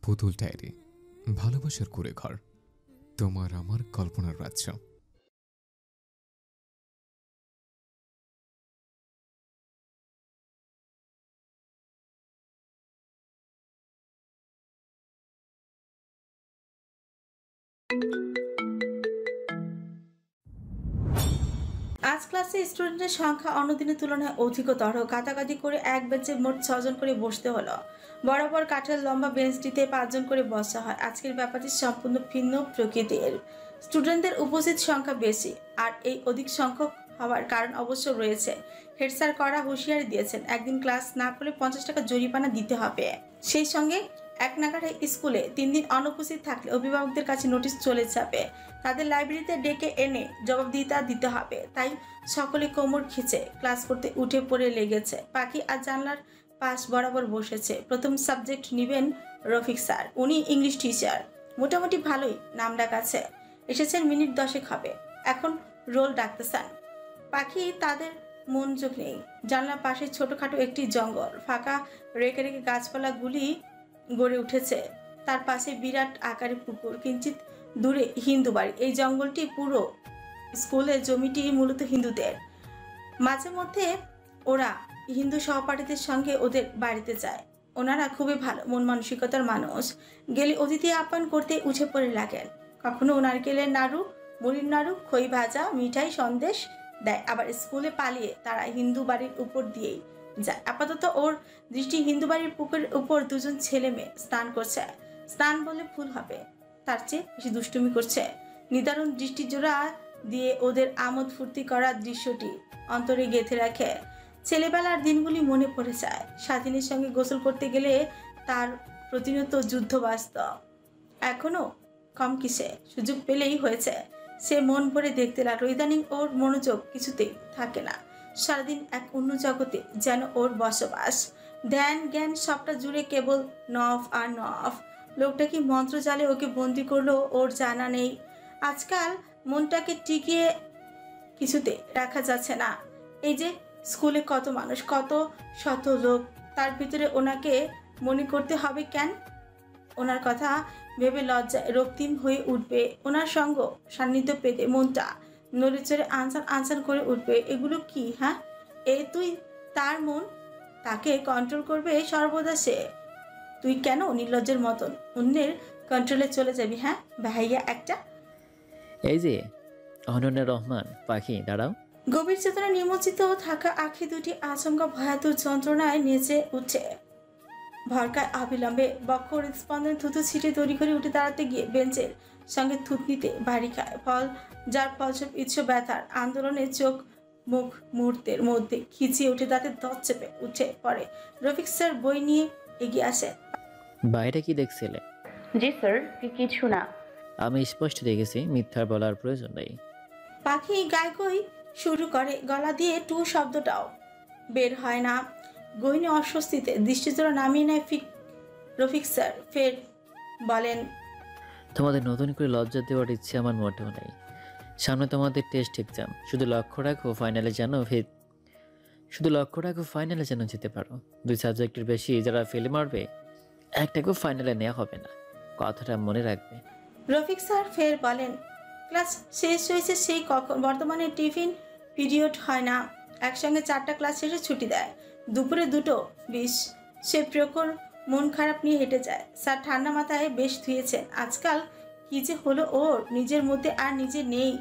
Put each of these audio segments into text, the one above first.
পুতুল ডায়েরি, ভালোবাসার কুড়ে ঘর, তোমার আমার কল্পনার রাজ্য। আজ ক্লাসে স্টুডেন্টের সংখ্যা অন্য দিনের তুলনায় অধিকতর। গাদাগাদি করে এক বেঞ্চে মোট 6 জন করে বসতে হলো। বরাবর কাঠের লম্বা বেঞ্চটিতে 5 জন করে বসা হয়। আজকের ব্যাপারটি সম্পূর্ণ ভিন্ন প্রকৃতির। স্টুডেন্টদের উপস্থিত সংখ্যা বেশি, আর এই অধিক সংখ্যক হওয়ার কারণ অবশ্য রয়েছে। হেড স্যার কড়া হুঁশিয়ারি দিয়েছেন, একদিন ক্লাস না করলে 50 টাকা জরিমানা দিতে হবে। সেই সঙ্গে এক নাগাড়ে স্কুলে 3 দিন অনুপস্থিত থাকলে অভিভাবকদের কাছে নোটিশ চলে যাবে। তাদের লাইব্রেরিতে ডেকে এনে জবাবদিহিতা দিতে হবে। তাই সকলে কোমর খিচে ক্লাস করতে উঠে পড়ে লেগেছে। পাখি আর জানলার পাশ বরাবর বসেছে। প্রথম সাবজেক্ট নেবেন রফিক স্যার। উনি ইংলিশ টিচার, মোটামুটি ভালোই নামডাক আছে। এসেছেন মিনিট 10 হবে, এখন রোল ডাকতেছেন। পাখি তাদের মনোযোগ নেই। জানলার পাশে ছোটখাটো একটি জঙ্গল, ফাঁকা রেখে রেখে গাছপালাগুলি গড়ে উঠেছে। তার পাশে বিরাট আকারে পুকুর, কিঞ্চিত দূরে হিন্দু বাড়ি। এই জঙ্গলটি পুরো স্কুলের জমিটি মূলত হিন্দুদের। মাঝে মধ্যে ওরা হিন্দু সহপাঠীদের সঙ্গে ওদের বাড়িতে যায়। ওনারা খুবই ভালো মন মানসিকতার মানুষ। গেলে অতিথি আপ্যায়ন করতে উঠে পড়ে লাগেন। কখনো নারকেলের নাড়ু, মুড়ির নাড়ু, খই ভাজা, মিঠাই, সন্দেশ দেয়। আবার স্কুলে পালিয়ে তারা হিন্দু বাড়ির উপর দিয়েই যায়। আপাতত ওর দৃষ্টি হিন্দু বাড়ির পুকুরের উপর 2 জন ছেলে মেয়ে স্নান করছে। স্নান বলে ভুল হবে, তার চেয়ে বেশি দুষ্টুমি করছে। নিদারুণ দৃষ্টিজোড়া দিয়ে ওদের আমোদ ফুর্তি করার দৃশ্যটি অন্তরে গেঁথে রাখে। ছেলেবেলার দিনগুলি মনে পড়ে যায়। স্বাধীনের সঙ্গে গোসল করতে গেলে তার প্রতিনিয়ত যুদ্ধ বাস্তব। এখনো কম কিসে, সুযোগ পেলেই হয়েছে। সে মন ভরে দেখতে লাগলো। ইদানিং ওর মনোযোগ কিছুতেই থাকে না। সারাদিন এক অন্য জগতে যেন ওর বসবাস। ধ্যান জ্ঞান সবটা জুড়ে কেবল নফ আর নফ। লোকটা কি মন্ত্র জালে ওকে বন্দি করলো ওর জানা নেই। আজকাল মনটাকে টিকিয়ে কিছুতে রাখা যাচ্ছে না। এই যে স্কুলে কত মানুষ, কত শত লোক, তার ভিতরে ওনাকে মনে করতে হবে কেন? ওনার কথা ভেবে লজ্জায় রক্তিম হয়ে উঠবে। ওনার সঙ্গ সান্নিধ্য পেতে মনটা নড়েচড়ে আনসান আনসান করে উঠবে। এগুলো কি? হ্যাঁ, তুই তার মন, তাকে কন্ট্রোল করবে সর্বদা সে। তুই কেন নির্লজ্জের মতন অন্যের কন্ট্রোলে চলে যাবি? হ্যাঁ ভাইয়া একটা। এই যে অনন্যা রহমান, পাখি দাঁড়াও। গভীর চেতনা নিমজ্জিত থাকা আঁখি দুটি আচমকা ভয়াতুর যন্ত্রণায় নেচে উঠছে। ভরকায় অবিলম্বে বক্ষ হৃদস্পন্দনে থুতু ছিটে তৈরি করে উঠে দাঁড়াতে গিয়ে বেঞ্চের সঙ্গে থুতনিতে বাড়ি খায়। যার ফলস্বরূপ ইচ্ছ ব্যথার আন্দোলনে চোখ মুখ মুহূর্তের মধ্যে খিচিয়ে উঠে দাঁতে দত চেপে উঠে পড়ে। রফিক স্যার বই নিয়ে এগিয়ে আসে। বাইরে কি দেখছিলে? জি স্যার, কিছু না। আমি স্পষ্ট দেখেছি, মিথ্যার বলার প্রয়োজন নেই। পাখি গায়ে শুরু করে, গলা দিয়ে টু শব্দটাও বের হয় না। গহিনী অস্বস্তিতে দৃষ্টিজোড়া নামিয়ে নেয় রফিক স্যার। ফের বলেন, তোমাদের নতুন করে লজ্জা দেওয়ার ইচ্ছে আমার মোটেও নেই। সামনে তোমাদের টেস্ট এক্সাম, শুধু লক্ষ্য রাখো ফাইনালে যেন যেতে পারো। 2 সাবজেক্টের বেশি যারা ফেলে মারবে, একটাকেও ফাইনালে নেওয়া হবে না, কথাটা মনে রাখবে। রফিক স্যার ফের বলেন, ক্লাস শেষ হয়েছে সেই কখন? বর্তমানে টিফিন পিরিয়ড হয় না, একসঙ্গে 4টা ক্লাস শেষে ছুটি দেয়। দুপুরে 2:20 সে প্রখর মন খারাপ নিয়ে হেঁটে যায়। স্যার ঠান্ডা মাথায় বেশ ধুয়েছেন। আজকাল কি যে হলো ওর, নিজের মধ্যে আর নিজে নেই।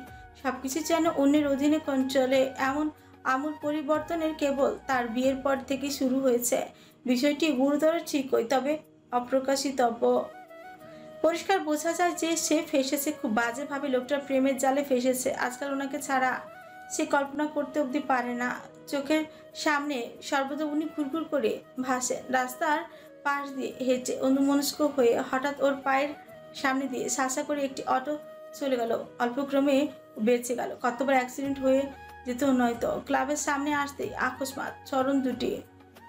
সবকিছু যেন অন্যের অধীনে কন্ট্রোলে। এমন আমূল পরিবর্তনের কেবল তার বিয়ের পর থেকে শুরু হয়েছে। বিষয়টি গুরুতর ঠিকই, তবে অপ্রকাশিতব্য। পরিষ্কার বোঝা যায় যে সে ফেসেছে, খুব বাজেভাবে। লোকটার প্রেমের জালে ফেসেছে। আজকাল ওনাকে ছাড়া সে কল্পনা করতে অবধি পারে না। চোখের সামনে সর্বদা উনি ঘুরঘুর করে ভাসেন। রাস্তার পাশ দিয়ে হেঁটে অন্যমনস্ক হয়ে হঠাৎ ওর পায়ের সামনে দিয়ে শাসা করে একটি অটো চলে গেল। অল্পক্রমে বেঁচে গেল। কতবার অ্যাক্সিডেন্ট হয়ে যেত নয়তো। ক্লাবের সামনে আসতেই আকস্মাৎ চরণ দুটি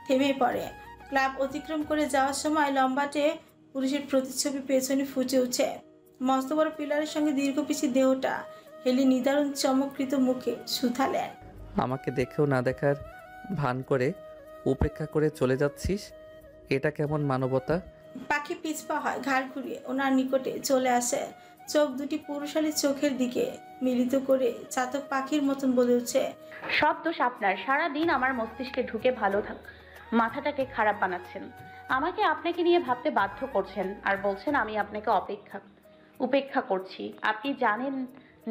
থেমে পড়ে। ক্লাব অতিক্রম করে যাওয়ার সময় লম্বাটে পুরুষের প্রতিচ্ছবি পেছনে ফুটে উঠে। মস্ত বড় পিলারের সঙ্গে দীর্ঘপিছি দেহটা হেলে নিদারুণ চমকৃত মুখে শুধালেন, আমাকে দেখেও না দেখার ভান করে উপেক্ষা করে চলে যাচ্ছিস? এটা কেমন মানবতা? পাখি পিছপা হয়, ঘাড় ঘুরিয়ে ওনার নিকটে চলে আসে, চোখ দুটি পুরুষালী চোখের দিকে মিলিত করে চাতক পাখির মতন বলে উঠছে, সব দোষ আপনার। সারাদিন আমার মস্তিষ্কে ঢুকে মাথাটাকে খারাপ বানাচ্ছেন। আমাকে আপনাকে নিয়ে ভাবতে বাধ্য করছেন আর বলছেন আমি আপনাকে উপেক্ষা করছি। আপনি জানেন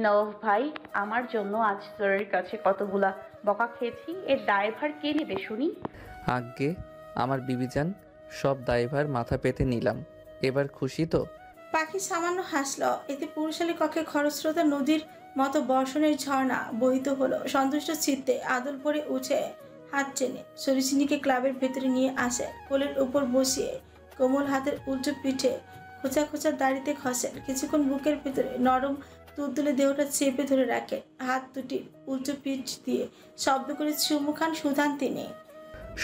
নওয়াব ভাই, আমার জন্য আজ স্যারের কাছে কতগুলা বকা খেয়েছি। এর দায়ভার কে নেবে শুনি? আজ্ঞে আমার বিবিজান, সব দায়ভার মাথা পেতে নিলাম। এবার খুশি তো? পাখি সামান্য হাসল। এতে পুরুষালী কক্ষে খরস্রোতা নদীর মতো বর্ষণের ঝর্ণা বহিত হলো। সন্তুষ্ট চিত্তে আদল পরে উঠে হাত টেনে সরিচিনিকে ক্লাবের ভেতরে নিয়ে আসে, কোলের উপর বসিয়ে কোমল হাতের উল্টো পিঠে খোঁচা খোঁচা দাড়িতে খসেন। কিছুক্ষণ বুকের ভেতরে নরম তুলতুলে দেহটা চেপে ধরে রাখে, হাত দুটি উল্টো পিঠ দিয়ে শব্দ করে চুমু খান সুধান তিনি।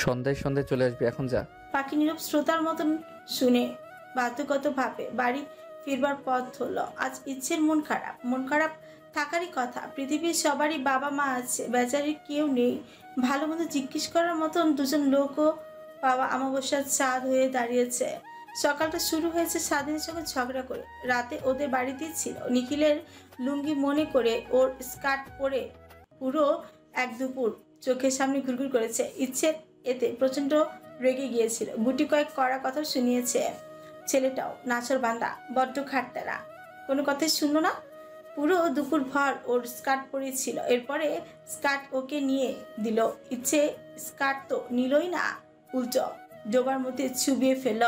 সন্ধ্যায় সন্ধ্যায় চলে আসবি, এখন যা। পাখি নীরব শ্রোতার মতন শুনে বাধ্যগত ভাবে বাড়ি ফিরবার পথ ধরল। আজ ইচ্ছের মন খারাপ থাকারই কথা। পৃথিবীর সবারই বাবা মা আছে, বেচারির কেউ নেই। ভালো মতো জিজ্ঞেস করার মতন দুজন লোকও বাবা অমাবস্যার চাঁদ হয়ে দাঁড়িয়েছে। সকালটা শুরু হয়েছে স্বাধীনের সঙ্গে ঝগড়া করে। রাতে ওদের বাড়িতেই ছিল। নিখিলের লুঙ্গি মনে করে ওর স্কার্ট পরে পুরো এক দুপুর চোখের সামনে ঘুরঘুর করেছে। ইচ্ছের এতে প্রচন্ড রেগে গিয়েছিল। গুটি কয়েক কড়া কথা শুনিয়েছে। ছেলেটাও নাছর বান্দা, বড্ড খাটতারা, কোনো কথাই শুনলো না। পুরো দুপুর ভর ওর স্কার্ট পরেছিল। এরপরে স্কার্ট ওকে নিয়ে দিল। ইচ্ছে স্কার্ট তো নিলই না, উল্টো ডোবার মধ্যে চুবিয়ে ফেলল।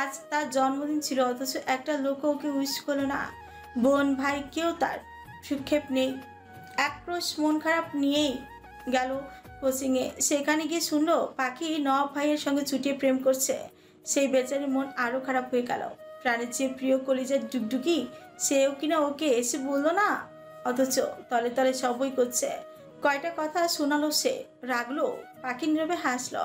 আজ তার জন্মদিন ছিল, অথচ একটা লোক ওকে উইশ করলো না। বোন ভাই কেউ তার সুক্ষেপ নেই। একপ্রোশ মন খারাপ নিয়েই গেল কোচিংয়ে। সেখানে গিয়ে শুনলো পাখি নওয়াব ভাইয়ের সঙ্গে চুটিয়ে প্রেম করছে। সেই বেচারি মন আরো খারাপ হয়ে গেল। প্রাণের চেয়ে প্রিয় কলিজার ডুগডুগি সেও কিনা ওকে এসে বললো না, অথচ তলে তলে সবই করছে। কয়টা কথা শোনালো সে, রাগলো। পাখি নীরবে হাসলো,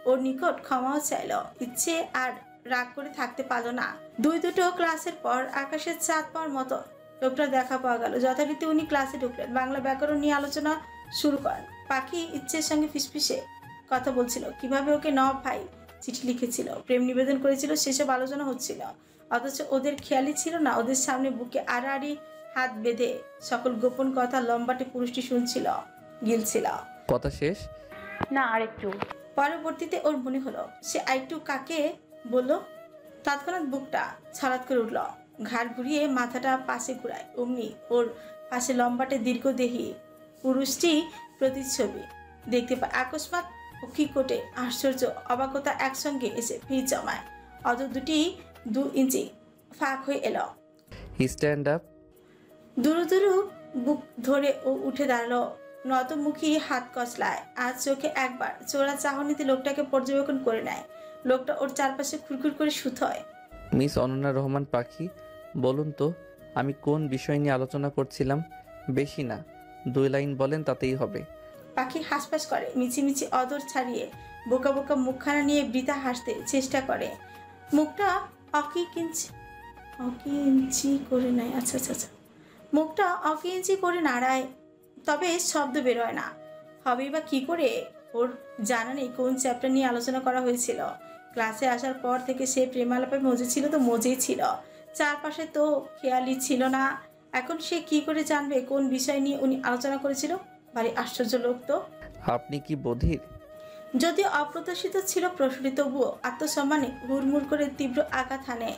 ওর নিকট ক্ষমাও চাইল। ইচ্ছে আর রাগ করে থাকতে পারলো না। দুটো ক্লাসের পর আকাশের চাঁদ পাওয়ার মতো লোকটা দেখা পাওয়া গেল। যথারীতি উনি ক্লাসে ঢুকলেন, বাংলা ব্যাকরণ নিয়ে আলোচনা শুরু করেন। পাখি ইচ্ছের সঙ্গে ফিসফিসে কথা বলছিল, কিভাবে ওকে নওয়াব ভাই চিঠি লিখেছিল, প্রেম নিবেদন করেছিল, সেসব আলোচনা হচ্ছিল। অথচ ওদের খেয়ালই ছিল না ওদের সামনে বুকে আড়াআড়ি হাত বেঁধে সকল গোপন কথা লম্বাটে পুরুষটি শুনছিল, গিলছিল। কথা শেষ? না, আরেকটু। পরবর্তীতে ওর মনে হলো সে আরেকটু কাকে বলল। তৎক্ষণাৎ বুকটা ছড়াৎ করে উঠল, ঘাড় ঘুরিয়ে মাথাটা পাশে ঘুরায়। অমনি ওর পাশে লম্বাটে দীর্ঘদেহী পুরুষটি প্রতিচ্ছবি দেখতে পায়। আকস্মাৎ অক্ষি কোটে আশ্চর্য অবাকতা একসঙ্গে এসে ভিড় জমায়। অত দুটি 2 ইঞ্চি ফাঁক হয়ে এলো। Stand up. দুরু দুরু বুক ধরে ও উঠে দাঁড়ালো, নতমুখী হাত কচলায়। আজ চোখে একবার চোরা চাহনিতে লোকটাকে পর্যবেক্ষণ করে নেয়। লোকটা ওর চারপাশে খুরখুর করে শুথয়। মিস অনন্যা রহমান পাখি, বলুন তো আমি কোন বিষয় নিয়ে আলোচনা করছিলাম? বেশি না, 2 লাইন বলেন তাতেই হবে। পাখি হাসপাস করে, মিছিমিছি অদর ছাড়িয়ে বোকা বোকা মুখখানা নিয়ে বৃথা হাসতে চেষ্টা করে। মুখটা অকিঞ্চি করে নেয়। আচ্ছা, মুখটা অকিঞ্চি করে নাড়ায়, তবে শব্দ বেরোয় না। হবেই বা কি করে? ওর জানা নেই কোন চ্যাপ্টার নিয়ে আলোচনা করা হয়েছিল। ক্লাসে আসার পর থেকে সে প্রেমালাপে মজে ছিল তো মজেই ছিল, চারপাশে তো খেয়ালই ছিল না। এখন সে কি করে জানবে কোন বিষয় নিয়ে উনি আলোচনা করেছিল? ভারী আশ্চর্য লোক তো। আপনি কি বধির? যদিও অপ্রত্যাশিত ছিল প্রশ্নটি, তবুও আত্মসম্মানে হুড়মুড় করে তীব্র আঘাত হানে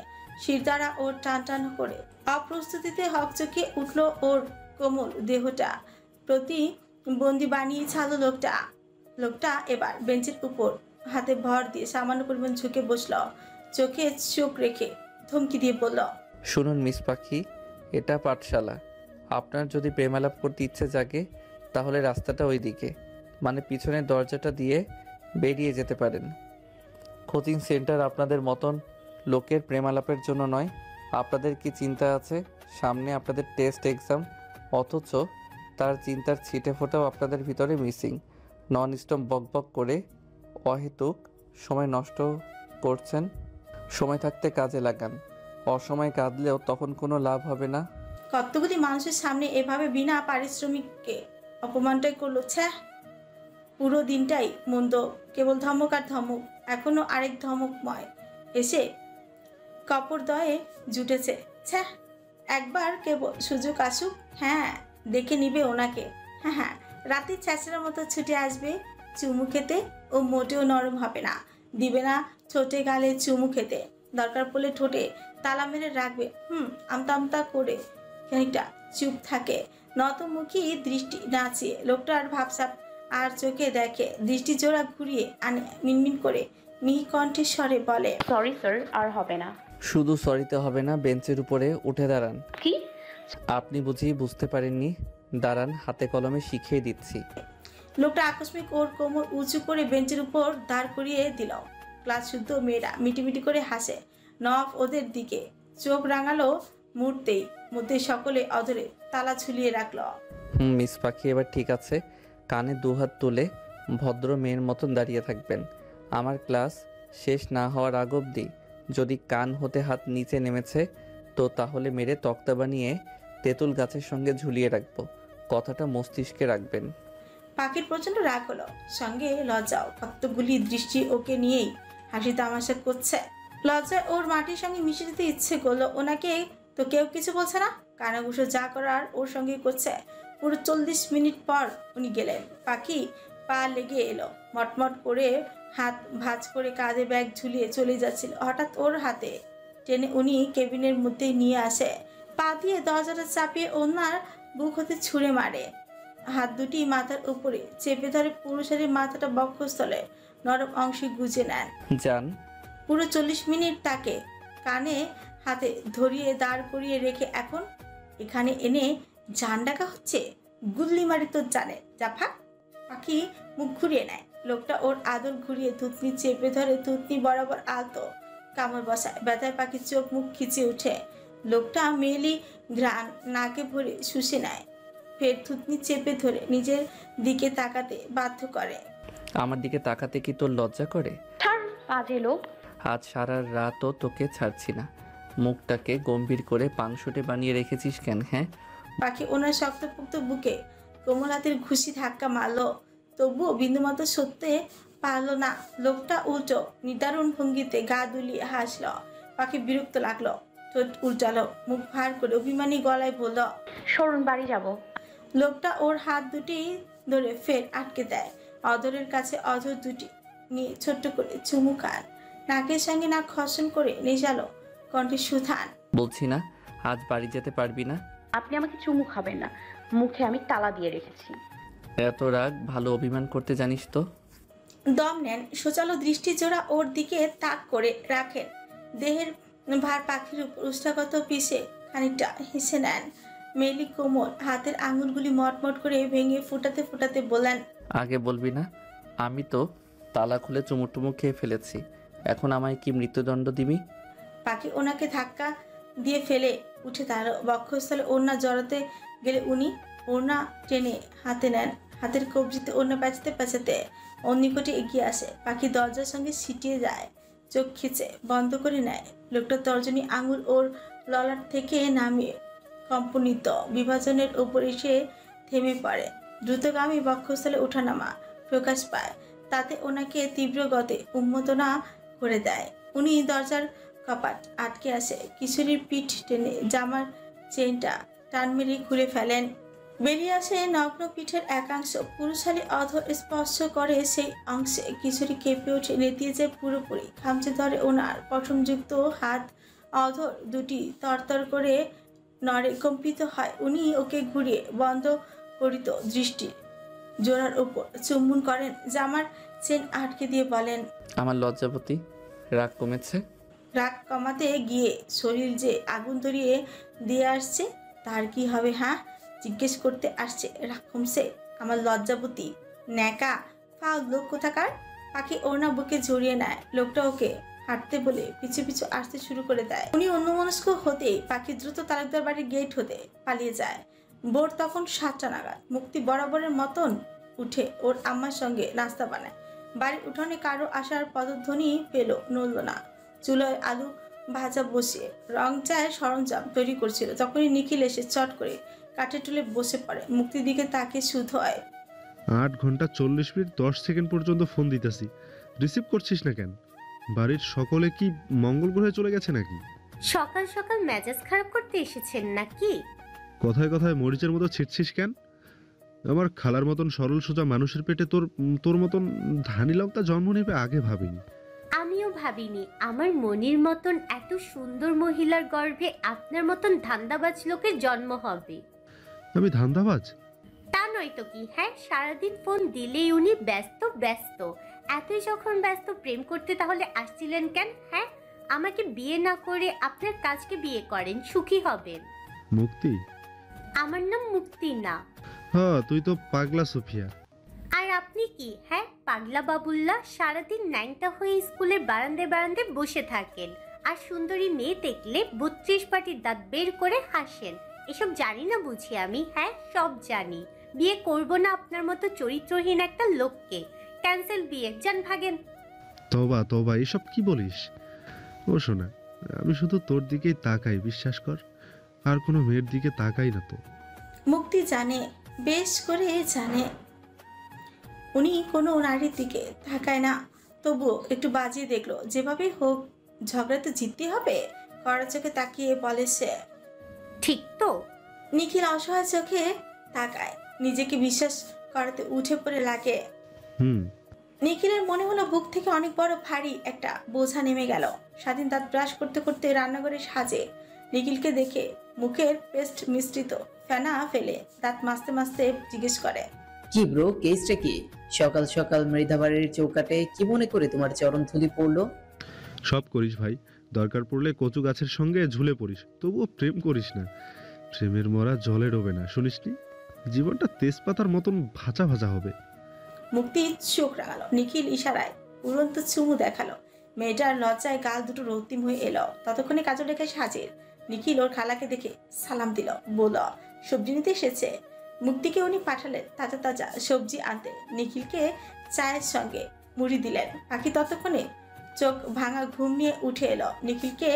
শিরদাঁড়া ওর টান টান করে। অপ্রস্তুতিতে হকচকিয়ে উঠল ওর কোমল দেহটা। প্রতিবন্ধী বানিয়ে ছাড়ল লোকটা এবার বেঞ্চের উপর হাতে ভর দিয়ে সামান্য পরিমাণ ঝুঁকে বসল। চোখে চোখ রেখে ধমকি দিয়ে বলল, শুনুন মিস পাখি, এটা পাঠশালা। আপনার যদি প্রেমালাপ করতে ইচ্ছে জাগে তাহলে রাস্তাটা ওই দিকে, মানে পিছনের দরজাটা দিয়ে বেরিয়ে যেতে পারেন। কোচিং সেন্টার আপনাদের মতন লোকের প্রেমালাপের জন্য নয়। আপনাদের কি চিন্তা আছে? সামনে আপনাদের টেস্ট এক্সাম, অথচ তার চিন্তার ছিটে ফোটাও আপনাদের ভিতরে মিসিং। নন স্টপ বকবক করে অহেতুক সময় নষ্ট করছেন। সময় থাকতে কাজে লাগান, অসময়ে কাঁদলেও তখন কোনো লাভ হবে না। কতগুলি মানুষের সামনে এভাবে বিনা পারিশ্রমিককে অপমানটাই করলো। ছ্যাঃ, পুরো দিনটাই মন্দ, কেবল ধমক আর ধমক। এখনো আরেক ধমকময় এসে কপরদয়ে জুটেছে। ছ্যাঃ, একবার কেবল সুযোগ আসুক, হ্যাঁ দেখে নিবে ওনাকে। হ্যাঁ হ্যাঁ, রাতে ছ্যাঁচড়ার মতো ছুটে আসবে চুমু খেতে। ও মোটেও নরম হবে না, দিবে না ঠোঁটে গালে চুমু খেতে। দরকার পড়লে ঠোঁটে তালা মেরে রাখবে। আমতা আমতা করে খানিকটা চুপ থাকে, নতমুখী দৃষ্টি নাচিয়ে। লোকটার ভাবসাব আর চোখে দেখে, দৃষ্টি জোড়া ঘুরিয়ে আনে, মিনমিন করে মিহি কণ্ঠের স্বরে বলে, সরি স্যার, আর হবে না। শুধু সরিতে হবে না, বেঞ্চের উপরে উঠে দাঁড়ান। কি? আপনি বুঝি বুঝতে পারেননি? দাঁড়ান, হাতে কলমে শিখিয়ে দিচ্ছি। লোকটা আকস্মিক ওর কোমর উঁচু করে বেঞ্চের উপর দাঁড় করিয়ে দিল। ক্লাস শুদ্ধ মেয়েরা মিটিমিটি করে হাসে। নফ ওদের দিকে চোখ রাঙালো মুহূর্তেই, মধ্যে সকলে অধরে তালা ঝুলিয়ে রাখলো। মিস পাখি, এবার ঠিক আছে। কানে দুহাত তুলে ভদ্র মেয়ের মতন দাঁড়িয়ে থাকবেন। আমার ক্লাস শেষ না হওয়ার আগ অবধি যদি কান হতে হাত নিচে নেমেছে তো তাহলে মেরে তক্তা বানিয়ে তেঁতুল গাছের সঙ্গে ঝুলিয়ে রাখবো। কথাটা মস্তিষ্কে রাখবেন। পাখির প্রচন্ড রাগ হলো, সঙ্গে লজ্জাও। কতগুলি দৃষ্টি ওকে নিয়েই হাসি তামাশা করছে। লজ্জায় ওর মাটির সঙ্গে মিশে যেতে ইচ্ছে করলো। ওনাকে তো কেউ কিছু বলছে না, কানাঘুষো যা করার ওর সঙ্গে করছে। পুরো 40 মিনিট পর উনি গেলেন। পাখি পা লেগে এলো, মটমট করে হাত ভাঁজ করে কাঁধে ব্যাগ ঝুলিয়ে চলে যাচ্ছিল। হঠাৎ ওর হাতে টেনে উনি কেবিনের মধ্যে নিয়ে আসে, পা দিয়ে দরজাটা চাপিয়ে ওনার বুক হতে ছুঁড়ে মারে। হাত দুটি মাথার উপরে চেপে ধরে পুরুষের মাথাটা বক্ষস্থলে নরম অংশে গুজে নেন। যান। পুরো 40 মিনিট তাকে কানে হাতে ধরিয়ে দাঁড় করিয়ে রেখে এখন এখানে এনে জান ডাকা হচ্ছে। গুল্লি মারি তোর জানে, জাফা। পাখি মুখ ঘুরিয়ে নেয়। লোকটা ওর আদর ঘুরিয়ে থুতনি চেপে ধরে থুতনি বরাবর আলতো কামড় বসায়। ব্যথায় পাখির চোখ মুখ খিচে উঠে। লোকটা মেলি ঘ্রাণ নাকে ভরে শুষে নেয়, ফের থুতনি চেপে ধরে নিজের দিকে তাকাতে বাধ্য করে। আমার দিকে তাকাতে কি তোর লজ্জা করে? ছাড়, বাজে লোক। আজ সারা রাতও তোকে ছাড়ছি না। মুখটাকে গম্ভীর করে পাংশুটে বানিয়ে রেখেছিস কেন? হ্যাঁ। পাখি ওনার শক্তপোক্ত বুকে কোমল হাতের ঘুষি ধাক্কা মারলো, তবুও বিন্দুমাত্র সত্যি পারলো না। লোকটা উল্টো নিদারুণ ভঙ্গিতে গা দুলিয়ে হাসলো। পাখি বিরক্ত লাগলো, ঠোঁট উল্টালো, মুখ ভার করে অভিমানী গলায় বলল, সরুন, বাড়ি যাব। লোকটা ওর হাত দুটি ধরে ফের আটকে দেয়। অধরের কাছে অধর দুটি নিয়ে ছোট্ট করে চুমু খান। নাকের সঙ্গে নাক খসন করে নেশালো কণ্ঠে সুথান, বলছি না আজ বাড়ি যেতে পারবি না? আপনি আমাকে চুমু খাবেন না, মুখে আমি তালা দিয়ে রেখেছি। এত রাগ, ভালো অভিমান করতে জানিস তো। দম নেন, সোচালো দৃষ্টি জোড়া ওর দিকে তাক করে রাখেন। দেহের ভার পাখির উপর উষ্ঠাগত পিষে খানিকটা হেসে নেন। মেলি কোমল হাতের আঙুলগুলি মটমট করে ভেঙে ফুটাতে ফুটাতে বলেন, আগে বলবি না? আমি তো তালা খুলে চুমুটুমু খেয়ে ফেলেছি, এখন আমায় কি মৃত্যুদণ্ড দিবি? পাখি ওনাকে ধাক্কা দিয়ে ফেলে উঠে তার বক্ষস্থলে ওড়না জড়াতে গেলে উনি ওড়না টেনে হাতে নেন। হাতের কবজিতে ওড়না প্যাঁচাতে প্যাঁচাতে ওর নিকটে এগিয়ে আসে। পাখি দরজার সঙ্গে ছিটিয়ে যায়, চোখ খিচে বন্ধ করে নেয়। লোকটার তর্জনী আঙুল ওর ললাট থেকে নামিয়ে কম্পনিত বিভাজনের উপর এসে থেমে পড়ে। দ্রুতগামী বক্ষস্থলে ওঠানামা প্রকাশ পায়, তাতে ওনাকে তীব্র গতে উন্মোদনা করে দেয়। উনি দরজার কপাট আটকে আসে, কিশোরীর পিঠ টেনে জামার চেনটা টান মেরে খুলে ফেলেন। বেরিয়ে আসে নগ্ন পিঠের একাংশ, পুরুষালী অধর স্পর্শ করে সেই অংশে। কিশোরী কেঁপে ওঠে, নেতিয়ে যায় পুরোপুরি, খামচে ধরে ওনার পশমযুক্ত হাত। অধর দুটি তরতর করে নড়ে, কম্পিত হয়। উনি ওকে ঘুরিয়ে বন্ধ করিত দৃষ্টি জোড়ার উপর চুম্বন করেন, জামার চেন আটকে দিয়ে বলেন, আমার লজ্জাবতী, রাগ কমেছে? রাগ কমাতে গিয়ে শরীর যে আগুন ধরিয়ে দিয়ে আসছে তার কি হবে? হ্যাঁ, জিজ্ঞেস করতে আসছে রাগ কমছে? আমার লজ্জাবতী ন্যাকা ফাও লোক কোথাকার। পাখি ওড়না বুকে জড়িয়ে নেয়। লোকটা ওকে হাঁটতে বলে পিছু পিছু আসতে শুরু করে দেয়। উনি অন্যমনস্ক হতেই পাখি দ্রুত তালুকদার বাড়ির গেট হতে পালিয়ে যায়। বোর তখন 7টা নাগাদ। মুক্তি বরাবরের মতন উঠে ওর আম্মার সঙ্গে নাস্তা বানায়। বাড়ির উঠোনে কারো আসার পদধ্বনি পেল, নড়ল না। চুলোয় আলু ভাজা বসিয়ে রং চায়ের সরঞ্জাম তৈরি করছিল, তখনই নিখিল এসে চট করে কাঠের টুলে বসে পড়ে। মুক্তির দিকে তাকে শুধ হয়, 8 ঘন্টা 40 মিনিট 10 সেকেন্ড পর্যন্ত ফোন দিতেছি, রিসিভ করছিস না কেন? বাড়ির সকলে কি মঙ্গল গ্রহে চলে গেছে নাকি? সকাল সকাল মেজাজ খারাপ করতে এসেছেন নাকি? কথায় কথায় মরিচের মতো ছিটছিস কেন? আমার খালার মতন সরল সোজা মানুষের পেটে তোর মতন ধানি লঙ্কা জন্ম নেবে আগে ভাবিনি। আমিও ভাবিনি আমার মনির মতন এত সুন্দর মহিলার গর্ভে আপনার মতন ধান্দাবাজ লোকের জন্ম হবে। আমি ধান্দাবাজ? তা নয় তো কি। হ্যাঁ, সারাদিন ফোন দিলেই উনি ব্যস্ত ব্যস্ত। এতই যখন ব্যস্ত প্রেম করতে তাহলে আসছিলেন কেন? হ্যাঁ, আমাকে বিয়ে না করে আপনার কাজকে বিয়ে করেন, সুখী হবেন। মুক্তি? আমার নাম মুক্তি না। হ্যাঁ, তুই তো পাগলা সুফিয়া। আর আপনি কি? হ্যাঁ, পাগলা বাবুল্লা। সারাদিন ন্যাংটা হয়ে স্কুলের বারান্দায় বারান্দায় বসে থাকেন আর সুন্দরী মেয়ে দেখলে 32 পাটির দাঁত বের করে হাসেন। এসব জানি না বুঝি আমি? হ্যাঁ, সব জানি। বিয়ে করব না আপনার মতো চরিত্রহীন একটা লোককে। ক্যান্সেল বিয়ে, যান ভাগেন। তবা তবা, এসব কি বলিস? ও শোনা, আমি শুধু তোর দিকেই তাকাই, বিশ্বাস কর। আর কোনো মেয়ের দিকে তাকাই না তো। মুক্তি জানে, বেশ করে জানে উনি কোনো নারীর দিকে তাকায় না, তবুও একটু বাজিয়ে দেখলো। যেভাবে হোক ঝগড়া তো জিততে হবে। কড়া চোখে তাকিয়ে বলে সে, ঠিক তো? নিখিল অসহায় চোখে তাকায়, নিজেকে বিশ্বাস করাতে উঠে পড়ে লাগে। নিখিলের মনে হলো বুক থেকে অনেক বড় ভারী একটা বোঝা নেমে গেল। স্বাধীন দাঁত ব্রাশ করতে করতে রান্নাঘরে সাজে নিখিলকে দেখে মুখের পেস্ট মিশ্রিত ফেনা ফেলে দাঁত মাজতে মাজতে জিজ্ঞেস করে, কি ব্রো, কেসটা কি? সকাল সকাল মৃধাবাড়ির চৌকাটে কি মনে করে তোমার চরণ ধুলি পড়লো? সব করিস ভাই, দরকার পড়লে কচু গাছের সঙ্গে ঝুলে পড়িস, তবুও প্রেম করিস না। প্রেমের মরা জলে ডোবে না, শুনিসনি? জীবনটা তেজপাতার মতন ভাজা ভাজা হবে। মুক্তি চোখ রাগালো। নিখিল ইশারায় উড়ন্ত চুমু দেখালো। মেয়েটার লজ্জায় গাল দুটো রক্তিম হয়ে এলো। ততক্ষণে কাজল রেখে হাজির। নিখিল ওর খালাকে দেখে সালাম দিল, বলল সবজি নিতে এসেছে। মুক্তিকে উনি পাঠালেন তাজা তাজা সবজি আনতে। নিখিলকে চায়ের সঙ্গে মুড়ি দিলেন। পাখি ততক্ষণে চোখ ভাঙা ঘুম নিয়ে উঠে এলো। নিখিলকে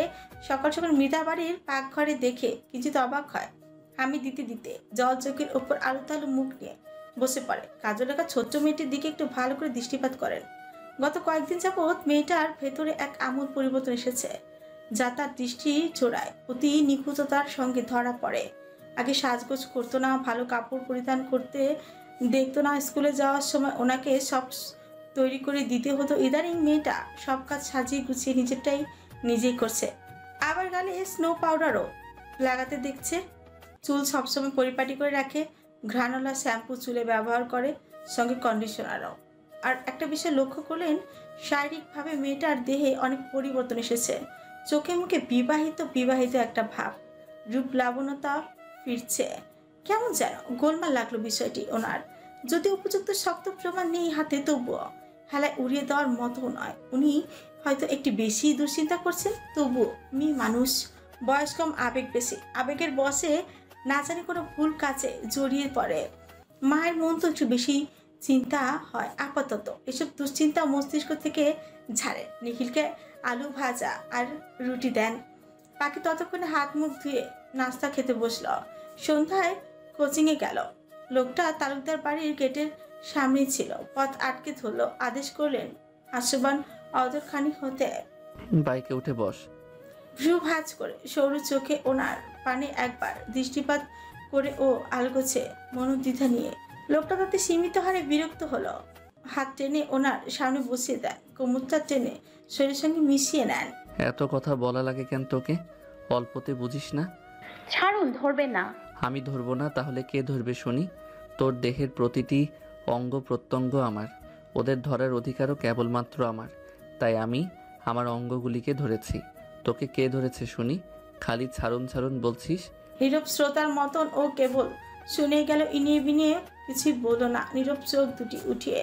সকাল সকাল মৃধা বাড়ির পাকঘরে দেখে কিছুত অবাক হয়। হামি দিতে দিতে জল চোখের ওপর আলু তালু মুখ নিয়ে বসে পড়ে। কাজলেখা ছোট্ট মেয়েটির দিকে একটু ভালো করে দৃষ্টিপাত করেন। গত কয়েকদিন যাবৎ মেয়েটার ভেতরে এক আমূল পরিবর্তন এসেছে, যা তার দৃষ্টি চোরায় অতি নিখুঁততার সঙ্গে ধরা পড়ে। আগে সাজগোজ করতো না, ভালো কাপড় পরিধান করতে দেখতো না, স্কুলে যাওয়ার সময় ওনাকে সব তৈরি করে দিতে হতো। ইদানিং মেয়েটা সব কাজ সাজিয়ে গুছিয়ে নিজেরটাই নিজেই করছে। আবার গালে স্নো পাউডারও লাগাতে দেখছে। চুল সবসময় পরিপাটি করে রাখে, ঘ্রাণওয়ালা শ্যাম্পু চুলে ব্যবহার করে, সঙ্গে কন্ডিশনারও। আর একটা বিষয় লক্ষ্য করলেন, শারীরিকভাবে মেয়েটার দেহে অনেক পরিবর্তন এসেছে। চোখে মুখে বিবাহিত একটা ভাব, রূপ লাবণ্যতা ফিরছে। কেমন যেন গোলমাল লাগলো বিষয়টি ওনার। যদি উপযুক্ত শক্ত প্রমাণ নেই হাতে, তবুও হেলায় উড়িয়ে দেওয়ার মতো নয়। উনি হয়তো একটু বেশি দুশ্চিন্তা করছেন, তবুও মেয়ে মানুষ, বয়স কম, আবেগ বেশি। আবেগের বশে না জানি কোনো ভুল কাজে জড়িয়ে পড়ে। মায়ের মন তো একটু বেশি চিন্তা হয়। আপাতত এসব দুশ্চিন্তা মস্তিষ্ক থেকে ঝাড়ে। নিখিলকে আলু ভাজা আর রুটি দেন। পাখি ততক্ষণে হাত মুখ ধুয়ে নাস্তা খেতে বসল। সন্ধ্যায় কোচিংয়ে গেল। লোকটা তালুকদার বাড়ির গেটের সামনেই ছিল। পথ আটকে ধরল। আদেশ করলেন হাস্যবান অদরখানি হতে, বাইকে উঠে বস। ভ্রু ভাঁজ করে সরু চোখে ওনার পানে একবার দৃষ্টিপাত করে ও আলগোছে মনোদ্বিধা নিয়ে। লোকটা তাতে সীমিত হারে বিরক্ত হলো। হাত টেনে ওনার সামনে বসিয়ে দেন, কোমরটা টেনে শরীরের সঙ্গে মিশিয়ে নেন। এত কথা বলা লাগে কেন তোকে? অল্পতে বুঝিস না? ছাড়ুন, ধরবেন না। আমি ধরবো না? তাহলে কে ধরবে শুনি? তোর দেহের প্রতিটি অঙ্গ প্রত্যঙ্গ আমার, ওদের ধরার অধিকারও কেবলমাত্র আমার। তাই আমি আমার অঙ্গগুলিকে ধরেছি। তোকে কে ধরেছে শুনি? খালি ছাড়ুন ছাড়ুন বলছিস। নীরব শ্রোতার মতন ও কেবল শুনে গেল, ইনিয়ে বিনিয়ে কিছুই বলল না। নীরব চোখ দুটি উঠিয়ে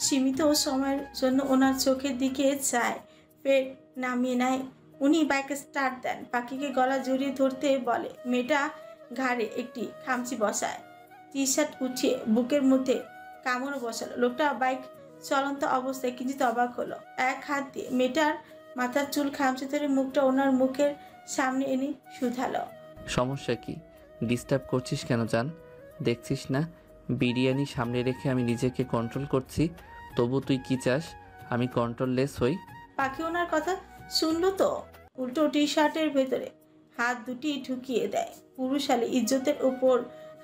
সীমিত সময়ের জন্য ওনার চোখের দিকে চায়, ফের নামিয়ে নেয়। উনি বাইকে স্টার্ট দেন। পাখিকে গলা জড়িয়ে ধরতে বলে। মেয়েটা ঘাড়ে একটি খামচি বসায়, টি শার্ট উঠিয়ে বুকের মধ্যে কামড় বসালো। লোকটা বাইক চলন্ত অবস্থায় কিঞ্চিত অবাক হলো। এক হাত দিয়ে মেয়েটার মাথার চুল খামচি ধরে মুখটা ওনার মুখের সামনে এনে শুধালো। সমস্যা কি? ডিস্টার্ব করছিস কেন জান? দেখছিস না বিরিয়ানি সামনে রেখে আমি নিজেকে কন্ট্রোল করছি, তবু তুই কি চাস আমি কন্ট্রোললেস হই? পাখি ওনার কথা শুনলো তো উল্টো টি শার্টের ভেতরে হাত দুটি ঢুকিয়ে দেয়। পুরুষালী ইজ্জতের উপর